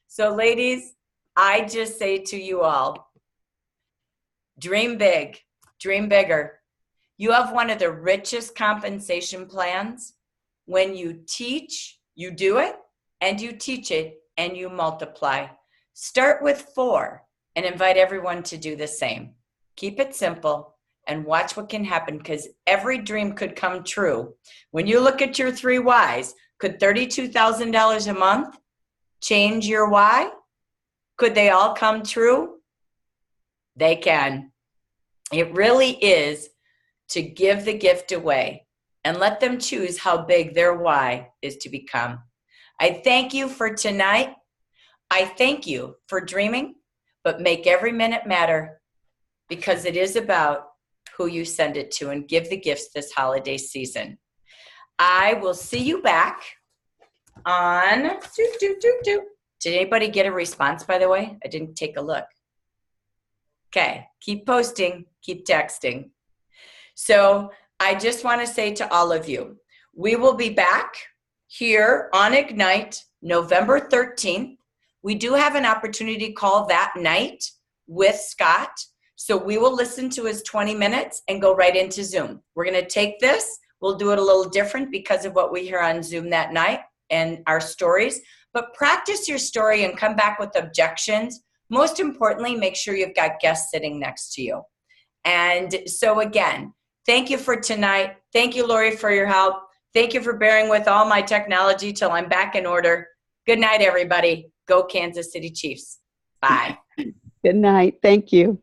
So ladies, I just say to you all, dream big, dream bigger. You have one of the richest compensation plans. When you teach, you do it, and you teach it, and you multiply. Start with 4 and invite everyone to do the same. Keep it simple and watch what can happen, because every dream could come true. When you look at your 3 whys, could $32,000 a month change your why? Could they all come true? They can. It really is to give the gift away and let them choose how big their why is to become. I thank you for tonight. I thank you for dreaming, but make every minute matter, because it is about who you send it to, and give the gifts this holiday season. I will see you back on, Did anybody get a response, by the way? I didn't take a look. Okay, keep posting, keep texting. So I just want to say to all of you, we will be back here on Ignite November 13th. We do have an opportunity call that night with Scott. So we will listen to his 20 minutes and go right into Zoom. We're going to take this. We'll do it a little different because of what we hear on Zoom that night and our stories. But practice your story and come back with objections. Most importantly, make sure you've got guests sitting next to you. And so again, thank you for tonight. Thank you, Lori, for your help. Thank you for bearing with all my technology till I'm back in order. Good night, everybody. Go Kansas City Chiefs. Bye. Good night. Thank you.